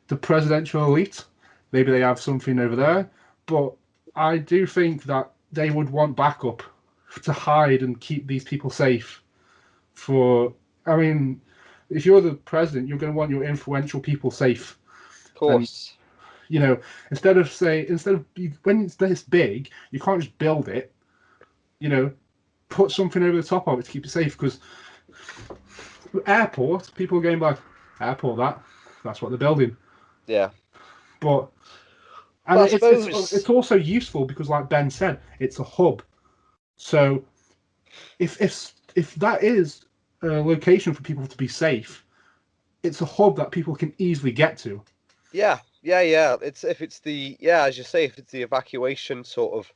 the presidential elite. Maybe they have something over there, but I do think that they would want backup to hide and keep these people safe. I mean, if you're the president, you're going to want your influential people safe. Of course. And, instead of when it's this big, you can't just build it. Put something over the top of it to keep it safe. Because airport, people are going by airport. That's what they're building. Yeah. But it's also useful because, like Ben said, it's a hub. So if that is a location for people to be safe, it's a hub that people can easily get to. Yeah. As you say, if it's the evacuation sort of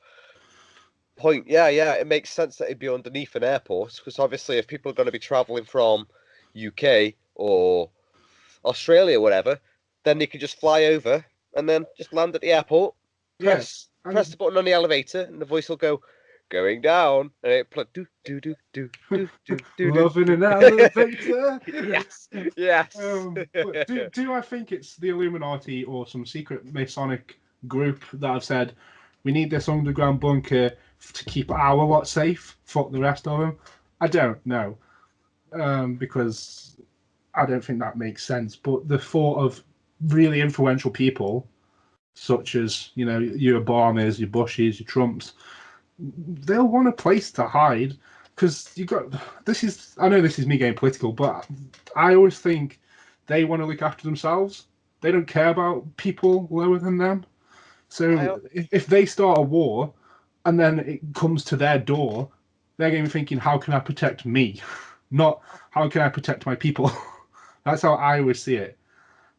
point, it makes sense that it'd be underneath an airport, because obviously if people are going to be traveling from UK or Australia or whatever, then they could just fly over and then just land at the airport, press the button on the elevator, and the voice will go, "Going down," and it play do. Loving an elevator. Yes. Do I think it's the Illuminati or some secret Masonic group that have said we need this underground bunker to keep our lot safe? Fuck the rest of them. I don't know, because I don't think that makes sense. But the thought of really influential people, such as your Obamas, your Bushes, your Trumps, they'll want a place to hide, because I know this is me getting political, but I always think they want to look after themselves. They don't care about people lower than them. So if they start a war and then it comes to their door, they're going to be thinking, how can I protect me? Not how can I protect my people? That's how I always see it.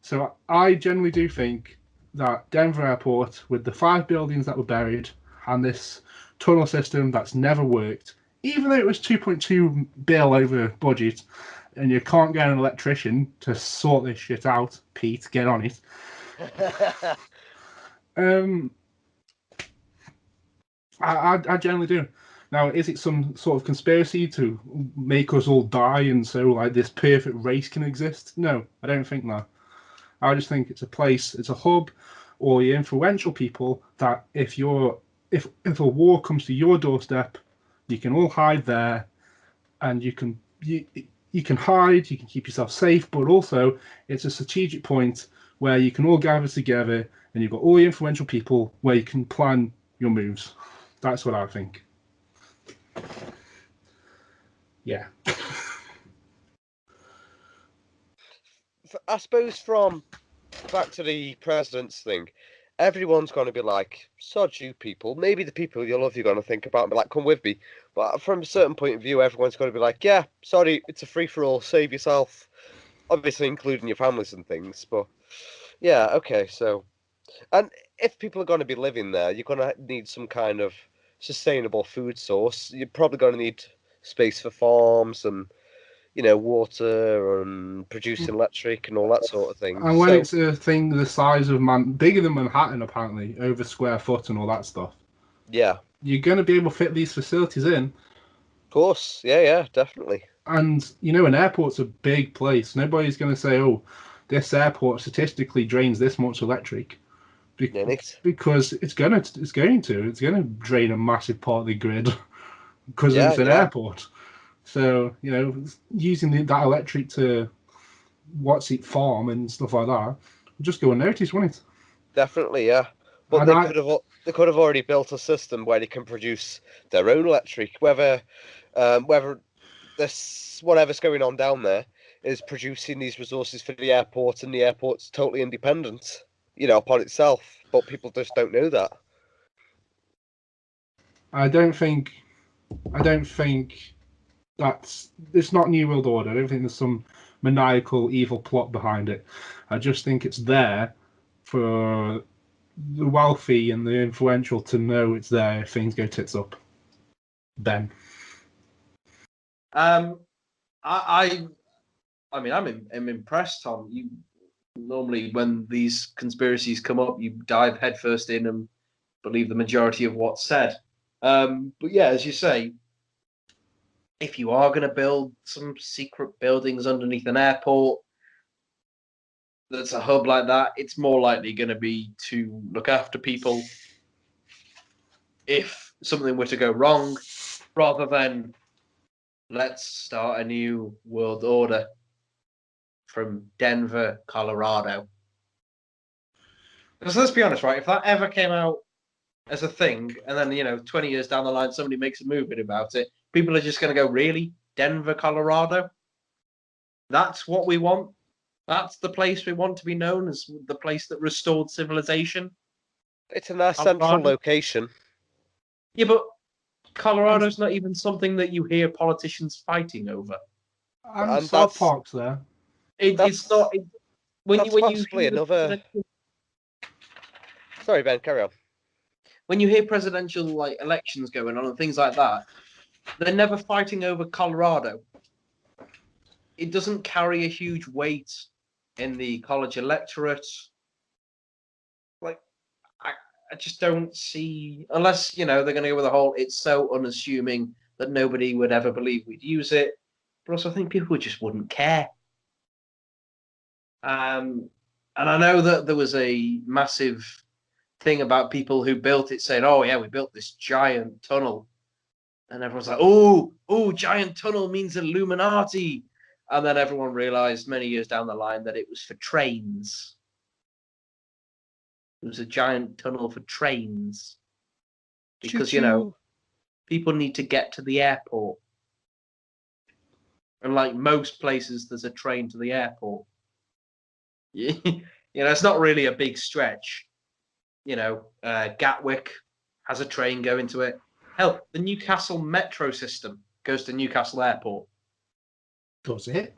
So I generally do think that Denver Airport, with the 5 buildings that were buried and this tunnel system that's never worked, even though it was 2.2 bill over budget, and you can't get an electrician to sort this shit out, Pete, get on it. I generally do. Now, is it some sort of conspiracy to make us all die and so like this perfect race can exist? No, I don't think that. I just think it's a place, it's a hub, or your influential people that if a war comes to your doorstep, you can all hide there, and you can hide, you can keep yourself safe, but also it's a strategic point where you can all gather together and you've got all the influential people where you can plan your moves. That's what I think. Yeah. I suppose from back to the president's thing, everyone's going to be like, sod you people. Maybe the people you love, you're going to think about and be like, come with me. But from a certain point of view, everyone's going to be like, yeah, sorry, it's a free-for-all, save yourself. Obviously, including your families and things. But yeah, okay, so. And if people are going to be living there, you're going to need some kind of sustainable food source. You're probably going to need space for farms and, water and producing electric and all that sort of thing. And when it's a thing the size of bigger than Manhattan, apparently, over square foot and all that stuff. Yeah. You're going to be able to fit these facilities in. Of course. Yeah, definitely. And, an airport's a big place. Nobody's going to say, oh, this airport statistically drains this much electric. Because it's going to drain a massive part of the grid because it's an airport. So, using that electric to farm and stuff like that would just go unnoticed, wouldn't it? Definitely, yeah. But they could have they could have already built a system where they can produce their own electric, whether this whatever's going on down there is producing these resources for the airport, and the airport's totally independent, upon itself. But people just don't know that. I don't think it's not New World Order. I don't think there's some maniacal evil plot behind it. I just think it's there for the wealthy and the influential to know it's there if things go tits up. Ben. I mean, I'm impressed, Tom. You normally, when these conspiracies come up, you dive headfirst in and believe the majority of what's said. But yeah, as you say, if you are going to build some secret buildings underneath an airport that's a hub like that, it's more likely going to be to look after people if something were to go wrong, rather than let's start a new world order from Denver, Colorado. Because let's be honest, right? If that ever came out as a thing, and then 20 years down the line, somebody makes a movie about it, people are just going to go, "Really, Denver, Colorado? That's what we want? That's the place we want to be known as the place that restored civilization?" It's a nice central location. Yeah, but Colorado's not even something that you hear politicians fighting over. And South Park's there. It's not. When you hear another. Sorry, Ben. Carry on. When you hear presidential elections going on and things like that, they're never fighting over Colorado. It doesn't carry a huge weight in the college electorate. I just don't see, unless they're going to go with the whole "it's so unassuming that nobody would ever believe we'd use it." But also, I think people just wouldn't care. And I know that there was a massive thing about people who built it saying, "Oh yeah, we built this giant tunnel," and everyone's like, "Oh, giant tunnel means Illuminati," and then everyone realized many years down the line that it was for trains. It was a giant tunnel for trains because people need to get to the airport, and like most places, there's a train to the airport. It's not really a big stretch. Gatwick has a train going to it. Hell, the Newcastle metro system goes to Newcastle Airport. Does it?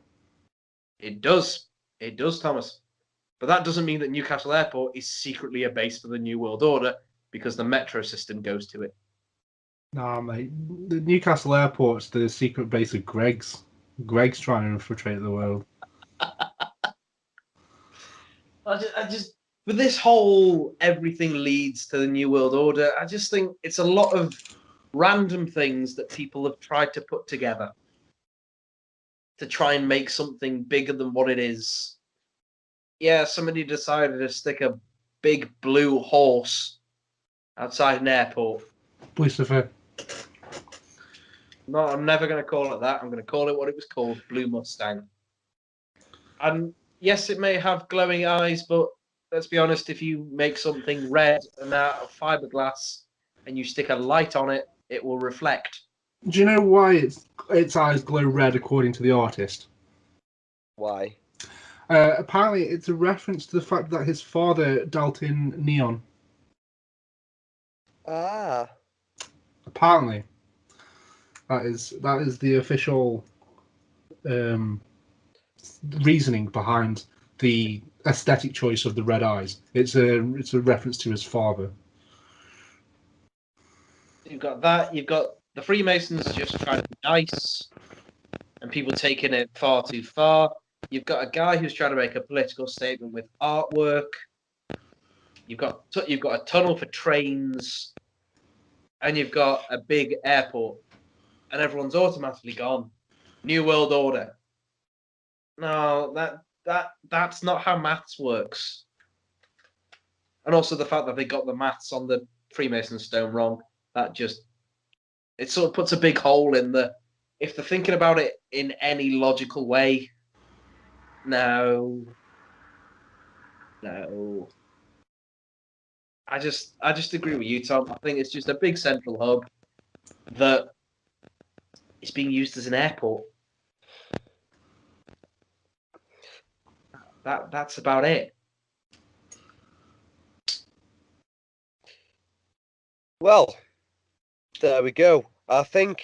It does. It does, Thomas. But that doesn't mean that Newcastle Airport is secretly a base for the New World Order, because the metro system goes to it. Nah, mate. The Newcastle Airport's the secret base of Greg's. Greg's trying to infiltrate the world. I just with this whole everything leads to the New World Order, I just think it's a lot of random things that people have tried to put together to try and make something bigger than what it is. Yeah, somebody decided to stick a big blue horse outside an airport. Lucifer. No, I'm never going to call it that. I'm going to call it what it was called, Blue Mustang. And yes, it may have glowing eyes, but let's be honest, if you make something red and out of fiberglass and you stick a light on it, it will reflect. Do you know why its eyes glow red according to the artist? Why? Apparently, it's a reference to the fact that his father dealt in neon. Ah. Apparently, that is the official reasoning behind the aesthetic choice of the red eyes. It's a reference to his father. You've got that. You've got the Freemasons just trying to be nice, and people taking it far too far. You've got a guy who's trying to make a political statement with artwork. You've got a tunnel for trains, and you've got a big airport, and everyone's automatically gone. New World Order. No, that's not how maths works. And also the fact that they got the maths on the Freemason stone wrong. It sort of puts a big hole in if they're thinking about it in any logical way. No. I just agree with you, Tom. I think it's just a big central hub that is being used as an airport. That's about it. Well, there we go. I think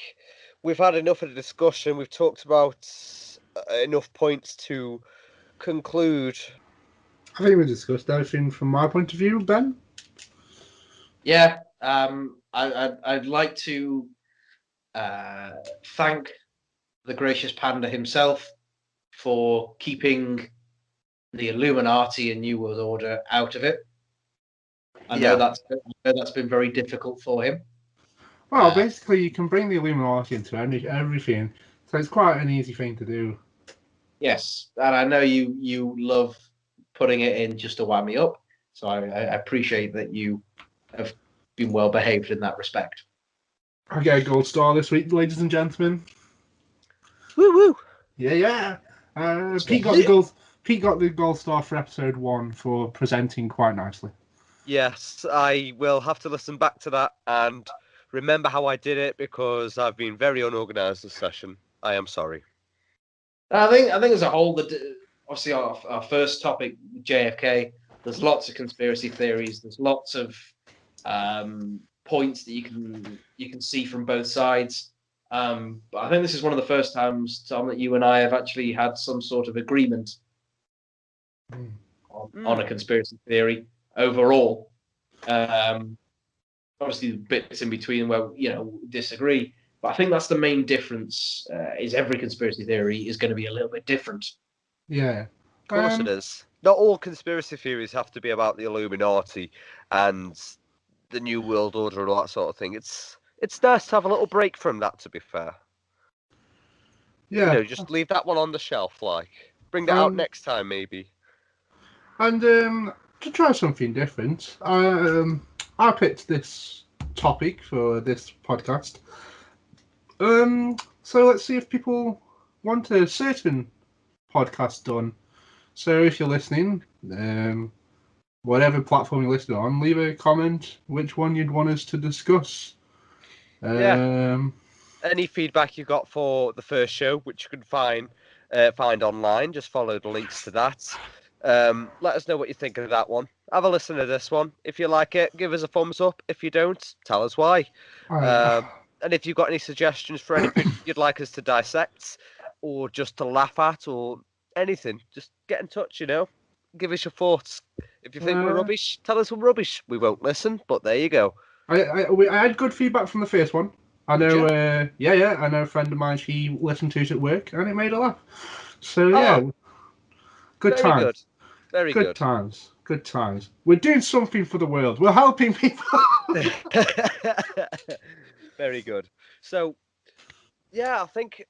we've had enough of a discussion. We've talked about enough points to conclude. I think we discussed everything from my point of view, Ben. Yeah, I'd like to thank the gracious Panda himself for keeping the Illuminati and New World Order out of it. I know that's been very difficult for him. Well, basically, you can bring the Illuminati into everything, so it's quite an easy thing to do. Yes, and I know you love putting it in just to wind me up, so I appreciate that you have been well behaved in that respect. I get a gold star this week, ladies and gentlemen. Woo woo! Yeah. Pete got the gold. Pete got the gold star for episode 1 for presenting quite nicely. Yes, I will have to listen back to that and remember how I did it because I've been very unorganized this session. I am sorry. I think as a whole, obviously our first topic, JFK. There's lots of conspiracy theories. There's lots of points that you can see from both sides. But I think this is one of the first times, Tom, that you and I have actually had some sort of agreement on a conspiracy theory overall. Obviously, bits in between where disagree. But I think that's the main difference. Is every conspiracy theory is going to be a little bit different. Yeah, of course it is. Not all conspiracy theories have to be about the Illuminati and the New World Order and all that sort of thing. It's nice to have a little break from that. To be fair, yeah, just leave that one on the shelf. Bring that out next time, maybe. And to try something different, I picked this topic for this podcast. So let's see if people want a certain podcast done. So if you're listening, whatever platform you're listening on, leave a comment which one you'd want us to discuss. Any feedback you got for the first show, which you can find online, just follow the links to that. Let us know what you think of that one. Have a listen to this one. If you like it, give us a thumbs up. If you don't, tell us why. And if you've got any suggestions for anything you'd like us to dissect or just to laugh at or anything, just get in touch, Give us your thoughts. If you think we're rubbish, tell us we're rubbish. We won't listen, but there you go. I had good feedback from the first one. I know, I know a friend of mine, she listened to it at work and it made her laugh. So, yeah. Good times. Very good. Good times. We're doing something for the world. We're helping people. Very good. So, yeah, I think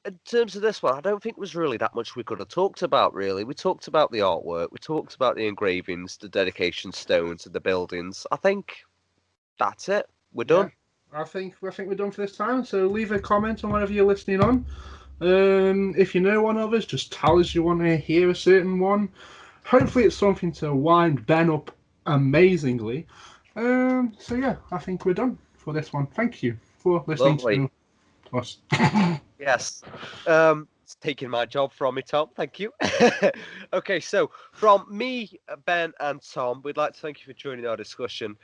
in terms of this one, I don't think there was really that much we could have talked about, really. We talked about the artwork. We talked about the engravings, the dedication stones, and the buildings. I think that's it. We're done. I think we're done for this time. So leave a comment on whatever you're listening on. If you know one of us, just tell us you want to hear a certain one. Hopefully it's something to wind Ben up amazingly. So yeah, I think we're done for this one. Thank you for listening to us. Yes. It's taking my job from me, Tom. Thank you. Okay, so from me, Ben, and Tom, we'd like to thank you for joining our discussion.